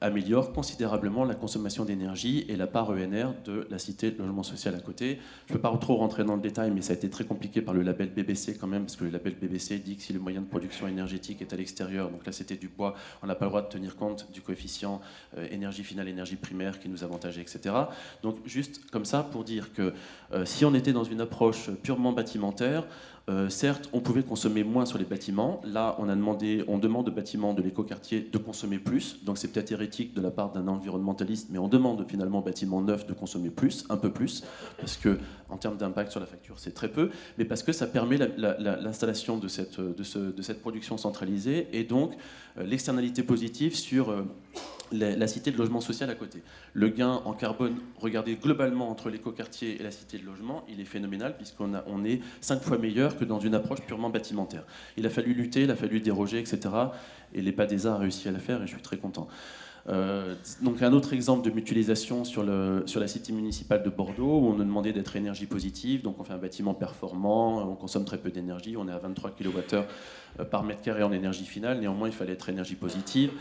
C: améliore considérablement la consommation d'énergie et la part ENR de la cité de logement social à côté. Je ne peux pas trop rentrer dans le détail, mais ça a été très compliqué par le label BBC quand même, parce que le label BBC dit que si le moyen de production énergétique est à l'extérieur, donc là c'était du bois, on n'a pas le droit de tenir compte du coefficient énergie finale, énergie primaire qui nous avantageait, etc. Donc juste comme ça pour dire que si on était dans une approche purement bâtimentaire, certes, on pouvait consommer moins sur les bâtiments. Là, on demande aux bâtiments de l'écoquartier de consommer plus. Donc, c'est peut-être hérétique de la part d'un environnementaliste, mais on demande finalement aux bâtiments neufs de consommer plus, un peu plus, parce que en termes d'impact sur la facture, c'est très peu, mais parce que ça permet l'installation de cette production centralisée et donc l'externalité positive sur la cité de logement social à côté. Le gain en carbone, regardez globalement entre l'écoquartier et la cité de logement, il est phénoménal puisqu'on est 5 fois meilleur que dans une approche purement bâtimentaire. Il a fallu lutter, il a fallu déroger, etc. Et l'EPADESA a réussi à le faire et je suis très content. Donc un autre exemple de mutualisation sur la cité municipale de Bordeaux où on nous demandait d'être énergie positive, donc on fait un bâtiment performant, on consomme très peu d'énergie, on est à 23 kWh par mètre carré en énergie finale, néanmoins il fallait être énergie positive.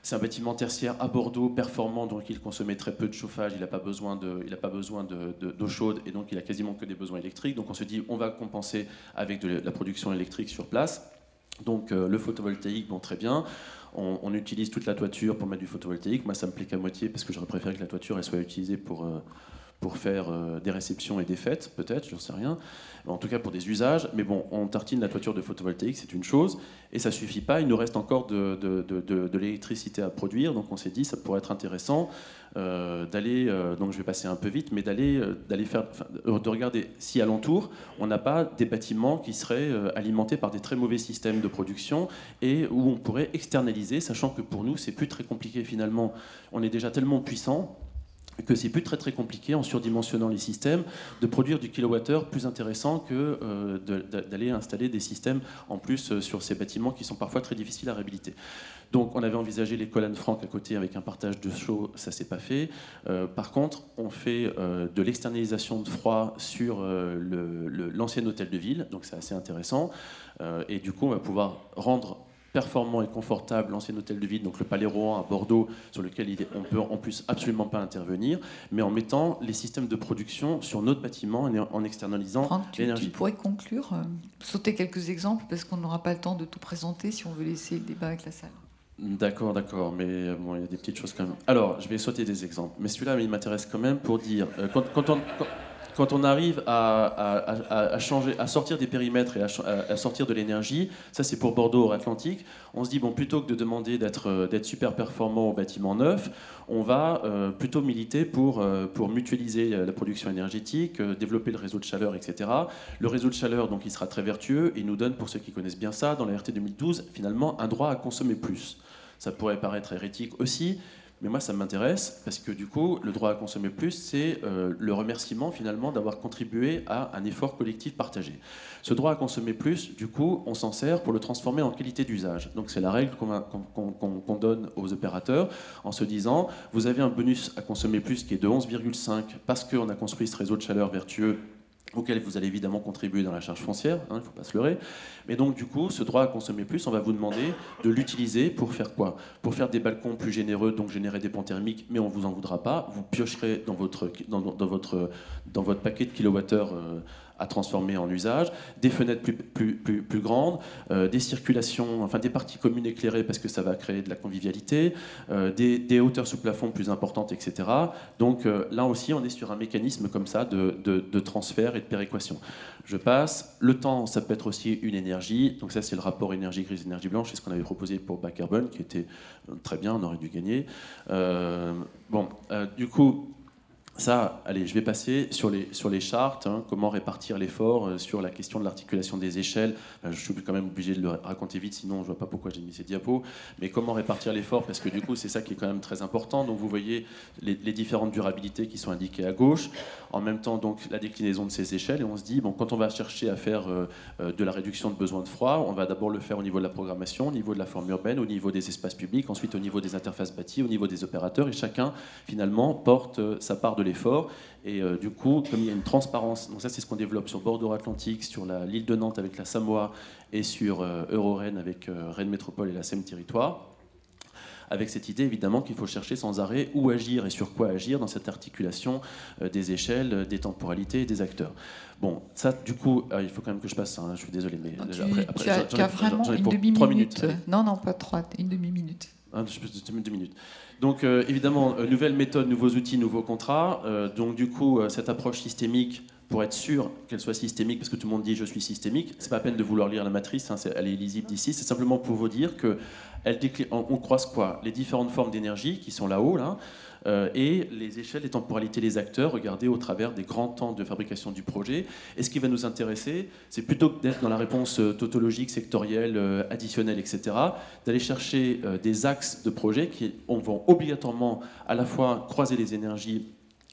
C: C'est un bâtiment tertiaire à Bordeaux, performant, donc il consommait très peu de chauffage, il n'a pas besoin d'eau chaude et donc il a quasiment que des besoins électriques. Donc on se dit on va compenser avec de la production électrique sur place. Donc le photovoltaïque, bon très bien. On utilise toute la toiture pour mettre du photovoltaïque. Moi ça me plaît qu'à moitié parce que j'aurais préféré que la toiture elle soit utilisée pour faire des réceptions et des fêtes, peut-être, je ne sais rien. En tout cas pour des usages. Mais bon, on tartine la toiture de photovoltaïque, c'est une chose. Et ça ne suffit pas, il nous reste encore de l'électricité à produire. Donc on s'est dit, ça pourrait être intéressant d'aller, donc je vais passer un peu vite, mais de regarder si alentour, on n'a pas des bâtiments qui seraient alimentés par des très mauvais systèmes de production et où on pourrait externaliser, sachant que pour nous, c'est plus très compliqué finalement. On est déjà tellement puissant que c'est plus très très compliqué en surdimensionnant les systèmes de produire du kilowattheure plus intéressant que d'aller installer des systèmes en plus sur ces bâtiments qui sont parfois très difficiles à réhabiliter. Donc on avait envisagé l'école Anne Frank à côté avec un partage de chaud, ça s'est pas fait. Par contre, on fait de l'externalisation de froid sur l'ancien hôtel de ville, donc c'est assez intéressant. Et du coup, on va pouvoir rendre performant et confortable, l'ancien hôtel de ville, donc le Palais Rohan à Bordeaux, sur lequel on peut en plus absolument pas intervenir, mais en mettant les systèmes de production sur notre bâtiment et en externalisant l'énergie.
A: Tu pourrais conclure, sauter quelques exemples, parce qu'on n'aura pas le temps de tout présenter si on veut laisser le débat avec la salle.
C: D'accord, d'accord, mais bon, il y a des petites choses quand même. Alors, je vais sauter des exemples, mais celui-là, il m'intéresse quand même pour dire, quand on arrive à changer, à sortir des périmètres et à sortir de l'énergie, ça c'est pour Bordeaux-Atlantique, on se dit, bon, plutôt que de demander d'être super performant au bâtiment neuf, on va plutôt militer pour mutualiser la production énergétique, développer le réseau de chaleur, etc. Le réseau de chaleur, donc, il sera très vertueux, il nous donne, pour ceux qui connaissent bien ça, dans la RT 2012, finalement, un droit à consommer plus. Ça pourrait paraître hérétique aussi, mais moi ça m'intéresse parce que du coup, le droit à consommer plus, c'est le remerciement finalement d'avoir contribué à un effort collectif partagé. Ce droit à consommer plus, du coup, on s'en sert pour le transformer en qualité d'usage. Donc c'est la règle qu'on donne aux opérateurs en se disant, vous avez un bonus à consommer plus qui est de 11,5 parce qu'on a construit ce réseau de chaleur vertueux auquel vous allez évidemment contribuer dans la charge foncière, il ne faut pas se leurrer. Mais donc du coup, ce droit à consommer plus, on va vous demander de l'utiliser pour faire quoi? Pour faire des balcons plus généreux, donc générer des ponts thermiques, mais on ne vous en voudra pas. Vous piocherez dans votre paquet de kilowattheures à transformer en usage, des fenêtres plus grandes, des circulations, enfin des parties communes éclairées parce que ça va créer de la convivialité, des hauteurs sous plafond plus importantes, etc. Donc là aussi, on est sur un mécanisme comme ça de transfert et de péréquation. Je passe. Le temps, ça peut être aussi une énergie. Donc ça, c'est le rapport énergie grise, énergie blanche. C'est ce qu'on avait proposé pour bas carbone, qui était très bien, on aurait dû gagner. Du coup, ça, allez, je vais passer sur les chartes, comment répartir l'effort, sur la question de l'articulation des échelles. Je suis quand même obligé de le raconter vite, sinon je ne vois pas pourquoi j'ai mis ces diapos. Mais comment répartir l'effort, parce que du coup, c'est ça qui est quand même très important. Donc vous voyez les différentes durabilités qui sont indiquées à gauche. En même temps, donc, la déclinaison de ces échelles. Et on se dit, bon, quand on va chercher à faire de la réduction de besoin de froid, on va d'abord le faire au niveau de la programmation, au niveau de la forme urbaine, au niveau des espaces publics, ensuite au niveau des interfaces bâties, au niveau des opérateurs. Et chacun, finalement, porte sa part de l'effort. Et du coup, comme il y a une transparence, donc ça c'est ce qu'on développe sur Bordeaux-Atlantique, sur l'île de Nantes avec la Samoa et sur Euro-Rennes avec Rennes Métropole et la SEM Territoire, avec cette idée évidemment qu'il faut chercher sans arrêt où agir et sur quoi agir dans cette articulation des échelles, des temporalités et des acteurs. Bon, ça du coup, il faut quand même que je passe, je suis désolé, mais
A: déjà, tu as vraiment une demi-minute. Non, pas 3, une demi-minute.
C: Je peux te mettre 2 minutes. Donc évidemment, nouvelle méthode, nouveaux outils, nouveaux contrats. Donc du coup, cette approche systémique, pour être sûr qu'elle soit systémique, parce que tout le monde dit je suis systémique, c'est pas la peine de vouloir lire la matrice, elle est lisible d'ici, c'est simplement pour vous dire que on croise quoi? Les différentes formes d'énergie qui sont là-haut, là, et les échelles, les temporalités, les acteurs, regardez au travers des grands temps de fabrication du projet. Et ce qui va nous intéresser, c'est plutôt que d'être dans la réponse tautologique, sectorielle, additionnelle, etc., d'aller chercher des axes de projet qui vont obligatoirement à la fois croiser les énergies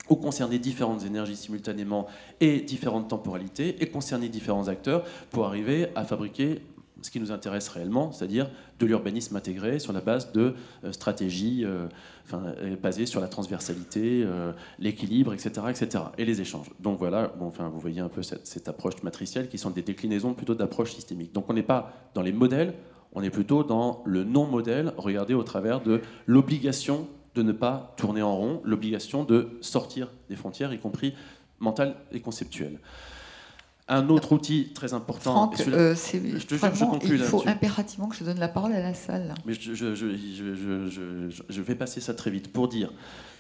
C: ou concerner différentes énergies simultanément et différentes temporalités, et concerner différents acteurs pour arriver à fabriquer ce qui nous intéresse réellement, c'est-à-dire de l'urbanisme intégré sur la base de stratégies basées sur la transversalité, l'équilibre, etc., etc., et les échanges. Donc voilà, vous voyez un peu cette approche matricielle qui sont des déclinaisons plutôt d'approche systémique. Donc on n'est pas dans les modèles, on est plutôt dans le non-modèle, regardez au travers de l'obligation de ne pas tourner en rond, l'obligation de sortir des frontières, y compris mentales et conceptuelles. Un autre outil très important.
A: Franck, il faut impérativement que je donne la parole à la salle.
C: Mais je vais passer ça très vite pour dire.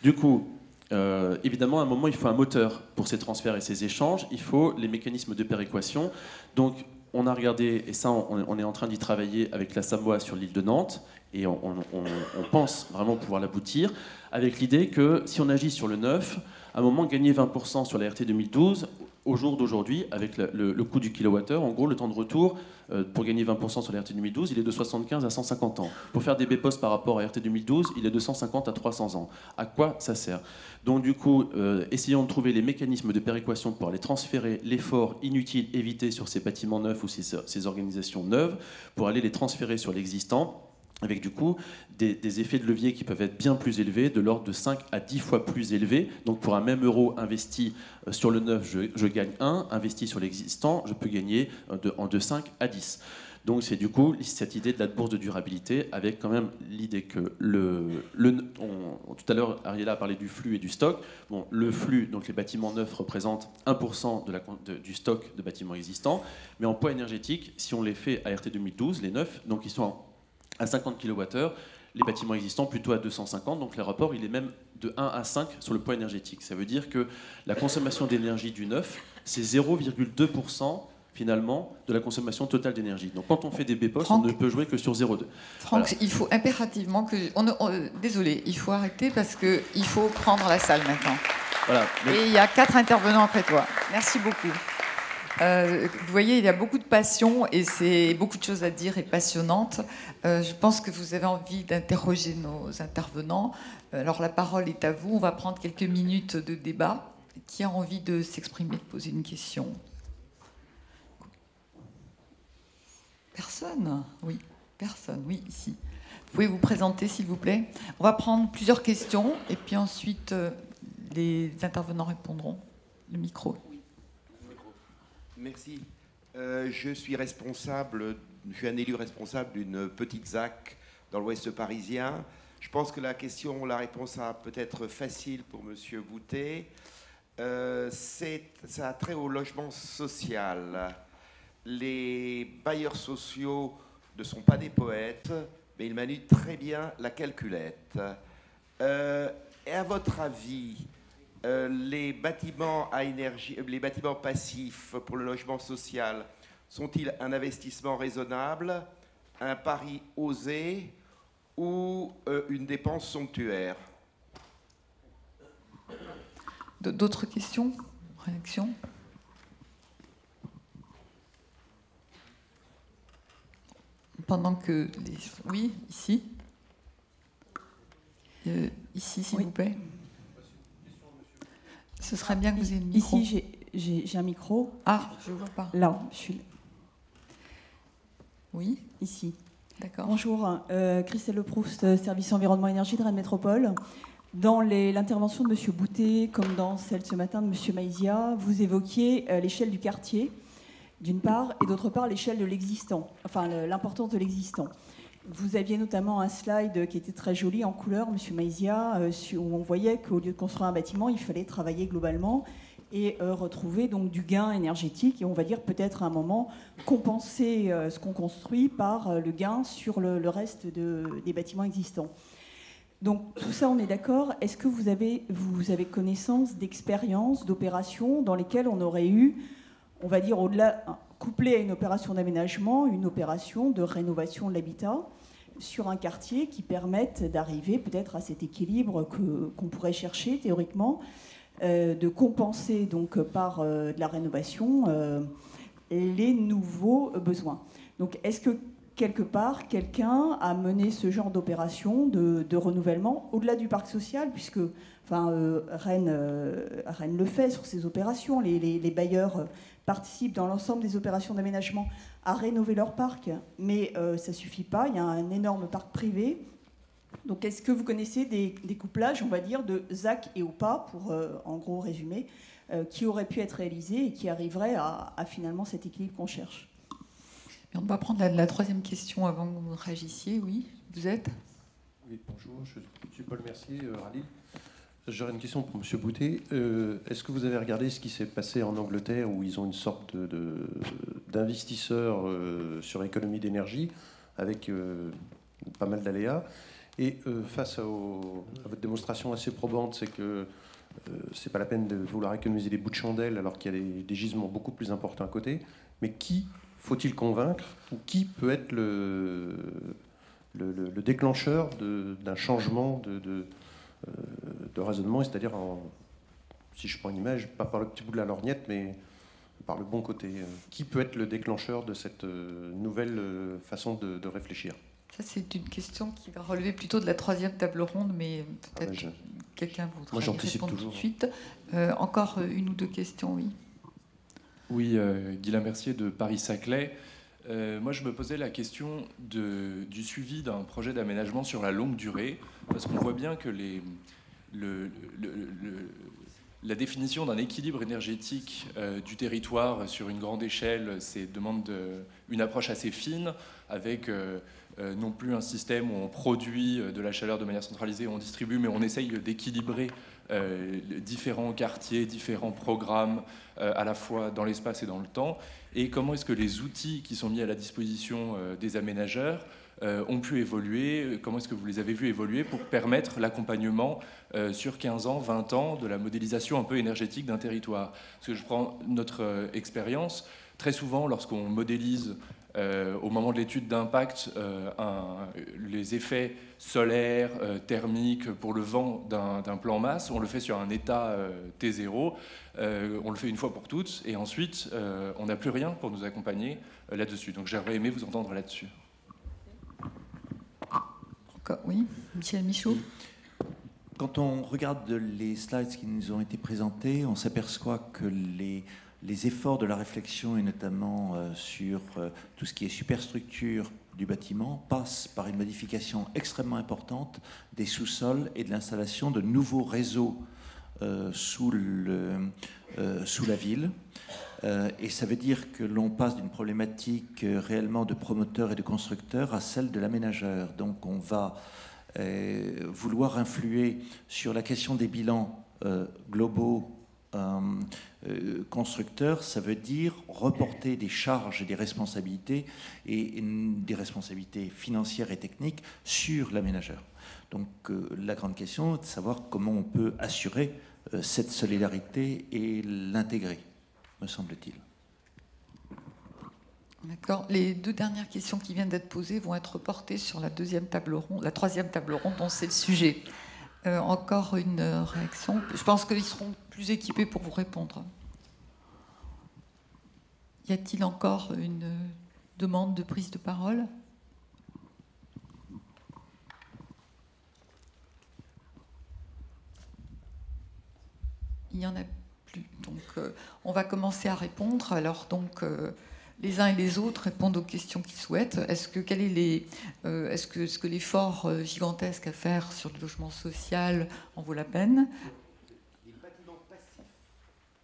C: Du coup, évidemment, à un moment, il faut un moteur pour ces transferts et ces échanges. Il faut les mécanismes de péréquation. Donc, on a regardé, et ça, on est en train d'y travailler avec la Samoa sur l'île de Nantes, et on pense vraiment pouvoir l'aboutir, avec l'idée que si on agit sur le neuf, à un moment, gagner 20% sur la RT 2012, au jour d'aujourd'hui, avec le coût du kilowattheure, en gros, le temps de retour pour gagner 20% sur la RT 2012, il est de 75 à 150 ans. Pour faire des BPOS par rapport à RT 2012, il est de 150 à 300 ans. À quoi ça sert? Donc du coup, essayons de trouver les mécanismes de péréquation pour aller transférer l'effort inutile évité sur ces bâtiments neufs ou ces organisations neuves, pour aller les transférer sur l'existant, avec du coup des effets de levier qui peuvent être bien plus élevés, de l'ordre de 5 à 10 fois plus élevés. Donc pour un même euro investi sur le neuf, je gagne 1, investi sur l'existant, je peux gagner de 5 à 10. Donc c'est du coup cette idée de la bourse de durabilité, avec quand même l'idée que tout à l'heure Ariela a parlé du flux et du stock. Bon, le flux, donc les bâtiments neufs représentent 1% du stock de bâtiments existants, mais en poids énergétique, si on les fait à RT 2012, les neufs, donc ils sont à 50 kWh, les bâtiments existants plutôt à 250. Donc le rapport, il est même de 1 à 5 sur le poids énergétique. Ça veut dire que la consommation d'énergie du neuf, c'est 0,2% finalement de la consommation totale d'énergie. Donc quand on fait des BPOS,
A: Franck,
C: on ne peut jouer que sur 0,2.
A: Franck,
C: Voilà.
A: il faut impérativement que... désolé, il faut arrêter parce qu'il faut prendre la salle maintenant.
C: Voilà.
A: Et il y a 4 intervenants après toi. Merci beaucoup. Vous voyez, il y a beaucoup de passion et c'est beaucoup de choses à dire et passionnantes. Je pense que vous avez envie d'interroger nos intervenants. Alors la parole est à vous. On va prendre quelques minutes de débat. Qui a envie de s'exprimer, de poser une question? Personne? Oui, personne. Oui, ici. Vous pouvez vous présenter, s'il vous plaît. On va prendre plusieurs questions et puis ensuite les intervenants répondront. Le micro.
D: Merci. Je suis un élu responsable d'une petite ZAC dans l'Ouest parisien. Je pense que la réponse a peut-être facile pour Monsieur Boutet. Ça a trait au logement social. Les bailleurs sociaux ne sont pas des poètes, mais ils manient très bien la calculette. Et à votre avis, les bâtiments à énergie, les bâtiments passifs pour le logement social sont-ils un investissement raisonnable, un pari osé ou une dépense somptuaire?
A: D'autres questions? Réactions? Pendant que oui, ici. Ici, s'il vous plaît. Ce serait bien que vous ayez le micro.
E: Ici, j'ai un micro.
A: Ah, je ne vois pas.
E: Là, je suis...
A: Oui,
E: ici.
A: d'accord.
E: Bonjour, Christelle Leproust, service environnement énergie de Rennes Métropole. Dans l'intervention de M. Boutet, comme dans celle ce matin de M. Maïzia, vous évoquiez l'échelle du quartier, d'une part, et d'autre part l'échelle de l'existant, enfin l'importance de l'existant. Vous aviez notamment un slide qui était très joli en couleur, M. Maïzia, où on voyait qu'au lieu de construire un bâtiment, il fallait travailler globalement et retrouver donc du gain énergétique et on va dire peut-être à un moment compenser ce qu'on construit par le gain sur le reste des bâtiments existants. Donc tout ça, on est d'accord. Est-ce que vous avez connaissance d'expériences, d'opérations dans lesquelles on aurait eu, on va dire au-delà, couplé à une opération d'aménagement, une opération de rénovation de l'habitat sur un quartier qui permette d'arriver peut-être à cet équilibre qu'on pourrait chercher théoriquement, de compenser donc par de la rénovation les nouveaux besoins. Donc est-ce que quelque part, quelqu'un a mené ce genre d'opération de renouvellement au-delà du parc social, puisque Rennes le fait sur ces opérations. Les bailleurs participent dans l'ensemble des opérations d'aménagement à rénover leur parc, mais ça ne suffit pas. Il y a un énorme parc privé. Donc est-ce que vous connaissez des couplages, on va dire, de ZAC et OPA, pour en gros résumer, qui auraient pu être réalisés et qui arriveraient à finalement cet équilibre qu'on cherche?
A: On va prendre la troisième question avant que vous réagissiez. Oui, vous êtes?
F: Oui, bonjour, je suis Paul Mercier, Rallye. J'aurais une question pour M. Boutet. Est-ce que vous avez regardé ce qui s'est passé en Angleterre, où ils ont une sorte d'investisseurs sur l'économie d'énergie, avec pas mal d'aléas? Et face à votre démonstration assez probante, c'est que c'est pas la peine de vouloir économiser des bouts de chandelle alors qu'il y a des gisements beaucoup plus importants à côté. Mais qui faut-il convaincre, ou qui peut être le déclencheur d'un changement de raisonnement, c'est-à-dire, si je prends une image, pas par le petit bout de la lorgnette, mais par le bon côté. Qui peut être le déclencheur de cette nouvelle façon de réfléchir?
A: Ça, c'est une question qui va relever plutôt de la troisième table ronde, mais peut-être quelqu'un voudra y répondre tout de suite. Encore une ou deux questions, oui.
G: Oui, Guilain Mercier de Paris-Saclay. Moi, je me posais la question du suivi d'un projet d'aménagement sur la longue durée, parce qu'on voit bien que la définition d'un équilibre énergétique du territoire sur une grande échelle, demande une approche assez fine, avec non plus un système où on produit de la chaleur de manière centralisée, on distribue, mais on essaye d'équilibrer différents quartiers, différents programmes, à la fois dans l'espace et dans le temps. Et comment est-ce que les outils qui sont mis à la disposition des aménageurs ont pu évoluer? Comment est-ce que vous les avez vus évoluer pour permettre l'accompagnement sur 15 ans, 20 ans de la modélisation un peu énergétique d'un territoire? Parce que je prends notre expérience, très souvent lorsqu'on modélise au moment de l'étude d'impact les effets solaires, thermiques pour le vent d'un plan masse, on le fait sur un état T0, on le fait une fois pour toutes, et ensuite on n'a plus rien pour nous accompagner là-dessus. Donc j'aurais aimé vous entendre là-dessus.
A: Oui, Michel Michaud.
H: Quand on regarde les slides qui nous ont été présentés, on s'aperçoit que les efforts de la réflexion, et notamment sur tout ce qui est superstructure du bâtiment, passent par une modification extrêmement importante des sous-sols et de l'installation de nouveaux réseaux sous la ville. Et ça veut dire que l'on passe d'une problématique réellement de promoteur et de constructeur à celle de l'aménageur. Donc on va vouloir influer sur la question des bilans globaux constructeurs. Ça veut dire reporter des charges et des responsabilités financières et techniques sur l'aménageur. Donc la grande question est de savoir comment on peut assurer cette solidarité et l'intégrer, me semble-t-il.
A: D'accord. Les deux dernières questions qui viennent d'être posées vont être reportées sur la troisième table ronde dont c'est le sujet. Encore une réaction. Je pense qu'ils seront plus équipés pour vous répondre. Y a-t-il encore une demande de prise de parole ? Il n'y en a plus. Donc, on va commencer à répondre. Alors, donc, les uns et les autres répondent aux questions qu'ils souhaitent. Est-ce que l'effort gigantesque à faire sur le logement social en vaut la peine ?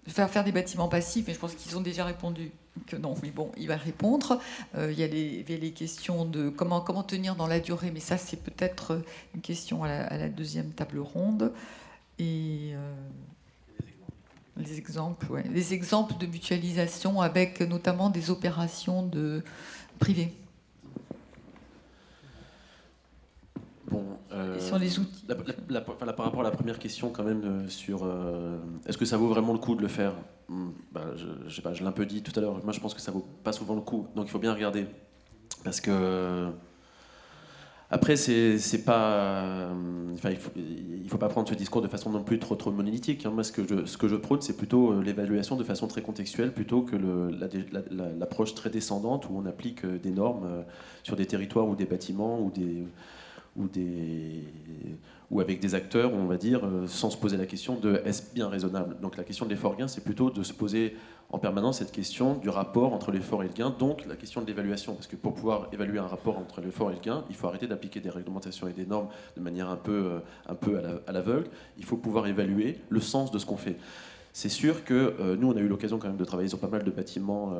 A: Faire des bâtiments passifs, mais je pense qu'ils ont déjà répondu que non. Mais bon, il va répondre. Il y a les questions de comment tenir dans la durée, mais ça, c'est peut-être une question à la deuxième table ronde. Et les exemples de mutualisation avec notamment des opérations privées.
C: Bon,
A: et sur les outils.
C: Par rapport à la première question, quand même, sur est-ce que ça vaut vraiment le coup de le faire ? Je sais pas, je l'ai un peu dit tout à l'heure. Moi, je pense que ça vaut pas souvent le coup. Donc, il faut bien regarder. Parce que après, c'est pas. Il faut pas prendre ce discours de façon non plus trop monolithique. Moi, ce que je prône, c'est plutôt l'évaluation de façon très contextuelle, plutôt que l'approche très descendante où on applique des normes sur des territoires ou des bâtiments ou avec des acteurs, on va dire, sans se poser la question de est-ce bien raisonnable. Donc la question de l'effort gain, c'est plutôt de se poser en permanence cette question du rapport entre l'effort et le gain, donc la question de l'évaluation. Parce que pour pouvoir évaluer un rapport entre l'effort et le gain, il faut arrêter d'appliquer des réglementations et des normes de manière un peu à l'aveugle. Il faut pouvoir évaluer le sens de ce qu'on fait. C'est sûr que nous, on a eu l'occasion quand même de travailler sur pas mal de bâtiments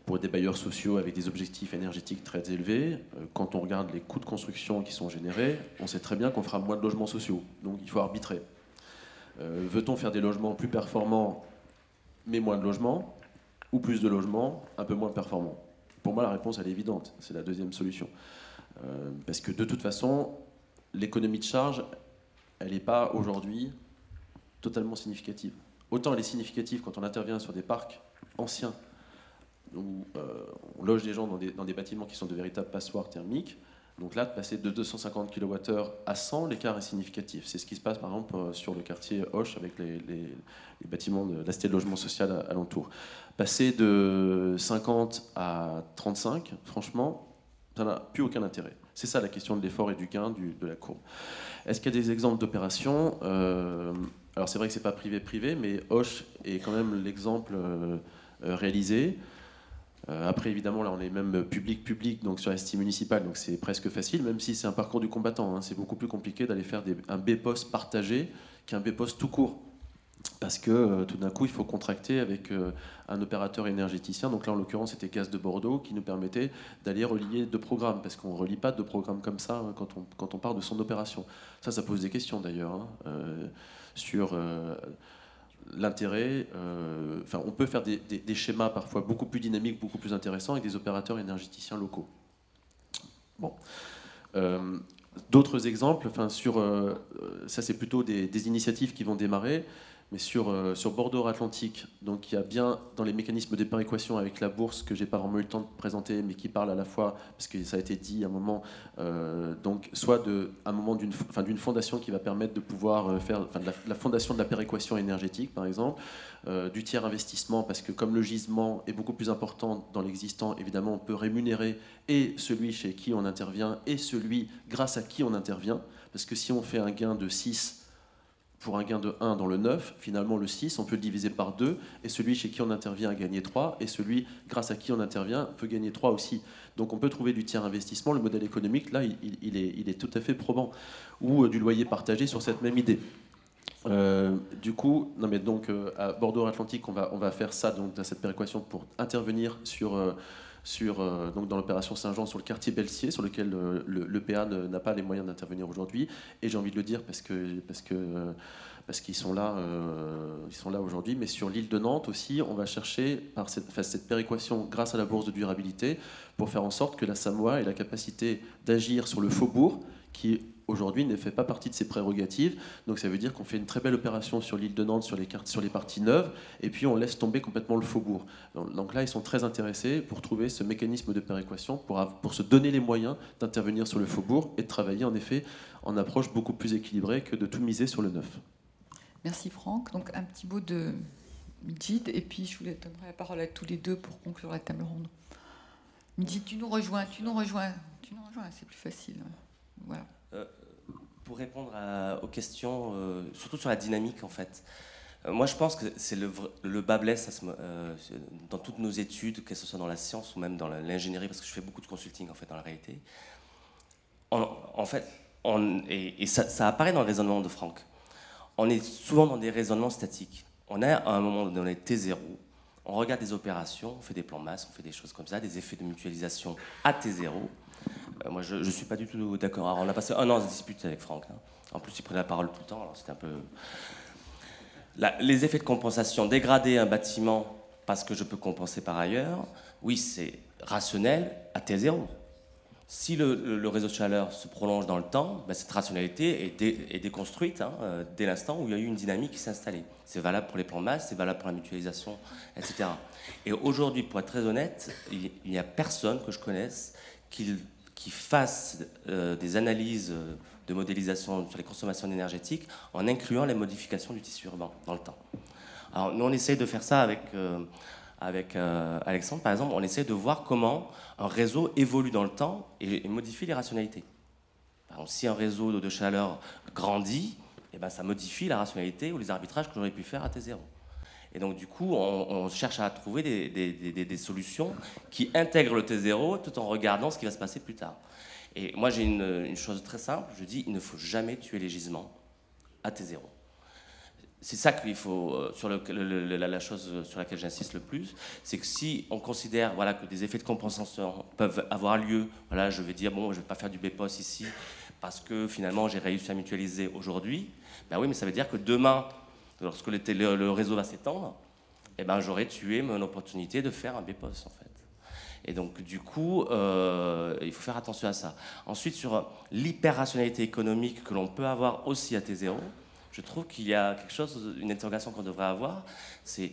C: pour des bailleurs sociaux avec des objectifs énergétiques très élevés. Quand on regarde les coûts de construction qui sont générés, on sait très bien qu'on fera moins de logements sociaux. Donc il faut arbitrer. Veut-on faire des logements plus performants mais moins de logements, ou plus de logements un peu moins performants ? Pour moi, la réponse, elle est évidente. C'est la deuxième solution. Parce que de toute façon, l'économie de charge, elle n'est pas aujourd'hui totalement significative. Autant elle est significative quand on intervient sur des parcs anciens, où on loge des gens dans des bâtiments qui sont de véritables passoires thermiques. Donc là, de passer de 250 kWh à 100, l'écart est significatif. C'est ce qui se passe par exemple sur le quartier Hoche avec les bâtiments de la cité de logement social alentour. Passer de 50 à 35, franchement, ça n'a plus aucun intérêt. C'est ça la question de l'effort et du gain de la courbe. Est-ce qu'il y a des exemples d'opérations ? Alors c'est vrai que c'est pas privé-privé, mais Hoche est quand même l'exemple réalisé. Après, évidemment, là, on est même public, donc sur la cité municipale, donc c'est presque facile, même si c'est un parcours du combattant. Hein. C'est beaucoup plus compliqué d'aller faire un BPOS partagé qu'un BPOS tout court. Parce que tout d'un coup, il faut contracter avec un opérateur énergéticien. Donc là, en l'occurrence, c'était Gaz de Bordeaux qui nous permettait d'aller relier deux programmes. Parce qu'on ne relie pas deux programmes comme ça hein, quand on part de son opération. Ça pose des questions d'ailleurs sur l'intérêt. On peut faire des schémas parfois beaucoup plus dynamiques, beaucoup plus intéressants avec des opérateurs énergéticiens locaux. Bon. D'autres exemples, ça c'est plutôt des initiatives qui vont démarrer, mais sur Bordeaux-Atlantique, donc il y a bien dans les mécanismes de péréquation avec la bourse que j'ai pas vraiment eu le temps de présenter, mais qui parle à la fois, parce que ça a été dit à un moment, donc soit d'une fondation qui va permettre de pouvoir faire de la fondation de la péréquation énergétique par exemple, du tiers investissement, parce que comme le gisement est beaucoup plus important dans l'existant, évidemment on peut rémunérer et celui chez qui on intervient et celui grâce à qui on intervient, parce que si on fait un gain de 6 pour un gain de 1 dans le 9, finalement le 6, on peut le diviser par 2, et celui chez qui on intervient a gagné 3, et celui grâce à qui on intervient peut gagner 3 aussi. Donc on peut trouver du tiers investissement, le modèle économique, là, il est tout à fait probant. Ou du loyer partagé sur cette même idée. Du coup, à Bordeaux-Atlantique, on va faire ça, donc, dans cette péréquation pour intervenir donc dans l'opération Saint-Jean sur le quartier Belsier, sur lequel le PA n'a pas les moyens d'intervenir aujourd'hui. Et j'ai envie de le dire parce qu'ils sont là aujourd'hui. Mais sur l'île de Nantes aussi, on va chercher par cette péréquation grâce à la bourse de durabilité pour faire en sorte que la Samoa ait la capacité d'agir sur le faubourg qui aujourd'hui ne fait pas partie de ses prérogatives. Donc ça veut dire qu'on fait une très belle opération sur l'île de Nantes, sur les parties neuves, et puis on laisse tomber complètement le faubourg. Donc là, ils sont très intéressés pour trouver ce mécanisme de péréquation, pour se donner les moyens d'intervenir sur le faubourg et de travailler en effet en approche beaucoup plus équilibrée que de tout miser sur le neuf.
A: Merci Franck. Donc un petit mot de Mjid, et puis je vous donnerai la parole à tous les deux pour conclure la table ronde. Mjid, tu nous rejoins, c'est plus facile. Voilà.
I: Pour répondre aux questions, surtout sur la dynamique en fait, moi je pense que c'est le bas blesse dans toutes nos études, que ce soit dans la science ou même dans l'ingénierie, parce que je fais beaucoup de consulting en fait dans la réalité. En fait, ça apparaît dans le raisonnement de Franck. On est souvent dans des raisonnements statiques. On a à un moment donné T0, on regarde des opérations, on fait des plans masse, on fait des choses comme ça, des effets de mutualisation à T0. Moi, je ne suis pas du tout d'accord. Alors, on a passé 1 an à se disputer avec Franck. Hein. En plus, il prenait la parole tout le temps, alors c'était un peu... les effets de compensation, dégrader un bâtiment parce que je peux compenser par ailleurs, oui, c'est rationnel à T0. Si le réseau de chaleur se prolonge dans le temps, ben, cette rationalité est déconstruite dès l'instant où il y a eu une dynamique qui s'est installée. C'est valable pour les plans de masse, c'est valable pour la mutualisation, etc. Et aujourd'hui, pour être très honnête, il n'y a personne que je connaisse qui fasse des analyses de modélisation sur les consommations énergétiques en incluant les modifications du tissu urbain dans le temps. Alors nous, on essaie de faire ça avec Alexandre, par exemple. On essaie de voir comment un réseau évolue dans le temps et modifie les rationalités. Par exemple, si un réseau de chaleur grandit, eh ben, ça modifie la rationalité ou les arbitrages que j'aurais pu faire à T0. Et donc, du coup, on cherche à trouver des solutions qui intègrent le T0 tout en regardant ce qui va se passer plus tard. Et moi, j'ai une chose très simple. Je dis, il ne faut jamais tuer les gisements à T0. C'est ça qu'il faut, la chose sur laquelle j'insiste le plus, c'est que si on considère que des effets de compensation peuvent avoir lieu, je vais dire, bon, je ne vais pas faire du BPOS ici parce que finalement, j'ai réussi à mutualiser aujourd'hui. Ben oui, mais ça veut dire que demain, lorsque le réseau va s'étendre, eh ben, j'aurais tué mon opportunité de faire un BPOS, en fait. Et donc, du coup, il faut faire attention à ça. Ensuite, sur l'hyper-rationalité économique que l'on peut avoir aussi à T0, je trouve qu'il y a quelque chose, une interrogation qu'on devrait avoir, c'est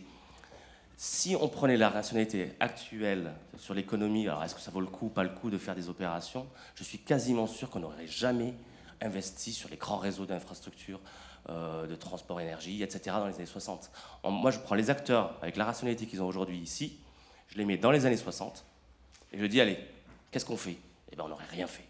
I: si on prenait la rationalité actuelle sur l'économie, alors est-ce que ça vaut le coup, pas le coup de faire des opérations? Je suis quasiment sûr qu'on n'aurait jamais investi sur les grands réseaux d'infrastructures de transport énergie, etc. dans les années 60. Moi, je prends les acteurs avec la rationalité qu'ils ont aujourd'hui ici, je les mets dans les années 60, et je dis, allez, qu'est-ce qu'on fait? Eh bien, on n'aurait rien fait.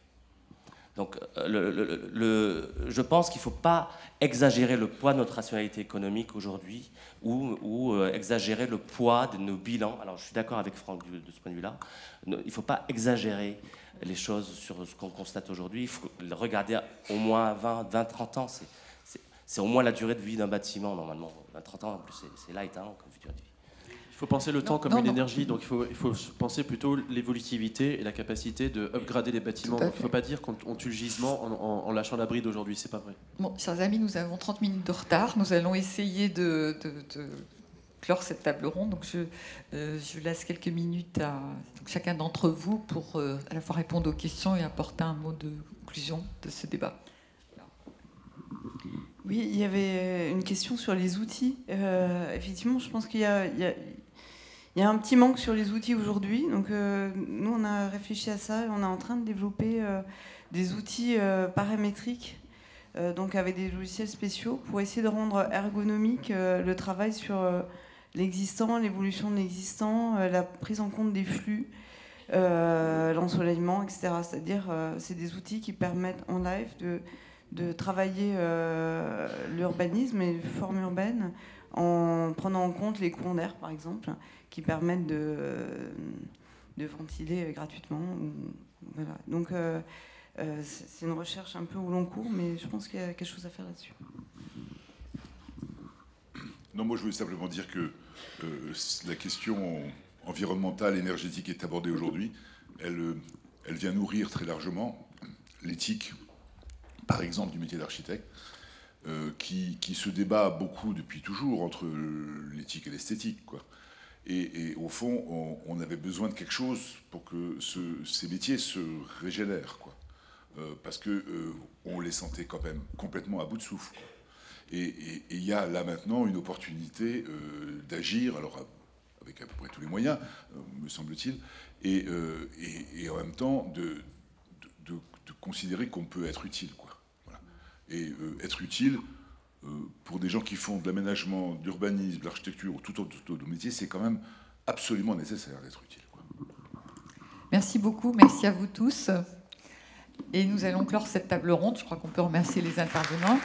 I: Donc, je pense qu'il ne faut pas exagérer le poids de notre rationalité économique aujourd'hui ou exagérer le poids de nos bilans. Alors, je suis d'accord avec Franck de ce point de vue-là. Il ne faut pas exagérer les choses sur ce qu'on constate aujourd'hui. Il faut regarder au moins 20, 30 ans. C'est au moins la durée de vie d'un bâtiment, normalement. 30 ans, en plus, c'est light comme durée de vie.
C: Il faut penser le temps comme une énergie, donc il faut penser plutôt l'évolutivité et la capacité de upgrader les bâtiments. Il ne faut pas dire qu'on tue le gisement en lâchant la bride aujourd'hui, c'est pas vrai.
A: Bon, chers amis, nous avons 30 minutes de retard. Nous allons essayer de clore cette table ronde. Donc je laisse quelques minutes à chacun d'entre vous pour à la fois répondre aux questions et apporter un mot de conclusion de ce débat.
J: Oui, il y avait une question sur les outils. Effectivement, je pense qu'il y a un petit manque sur les outils aujourd'hui. Donc nous, on a réfléchi à ça et on est en train de développer des outils paramétriques, donc avec des logiciels spéciaux, pour essayer de rendre ergonomique le travail sur l'existant, l'évolution de l'existant, la prise en compte des flux, l'ensoleillement, etc. C'est-à-dire, c'est des outils qui permettent en live de travailler l'urbanisme et les formes urbaines en prenant en compte les courants d'air, par exemple, qui permettent de ventiler gratuitement. Voilà. Donc, c'est une recherche un peu au long cours, mais je pense qu'il y a quelque chose à faire là-dessus.
B: Non, moi je voulais simplement dire que la question environnementale, énergétique est abordée aujourd'hui. Elle vient nourrir très largement l'éthique, par exemple, du métier d'architecte, qui se débat beaucoup depuis toujours entre l'éthique et l'esthétique, quoi. Et au fond, on avait besoin de quelque chose pour que ces métiers se régénèrent, quoi. Parce qu'on les sentait quand même complètement à bout de souffle, quoi. Et il y a là maintenant une opportunité d'agir, alors avec à peu près tous les moyens, me semble-t-il, et en même temps de considérer qu'on peut être utile, quoi. Voilà. Et être utile pour des gens qui font de l'aménagement, d'urbanisme, de l'architecture ou tout autre métier, c'est quand même absolument nécessaire d'être utile, quoi.
A: Merci beaucoup, merci à vous tous. Et nous allons clore cette table ronde. Je crois qu'on peut remercier les intervenants.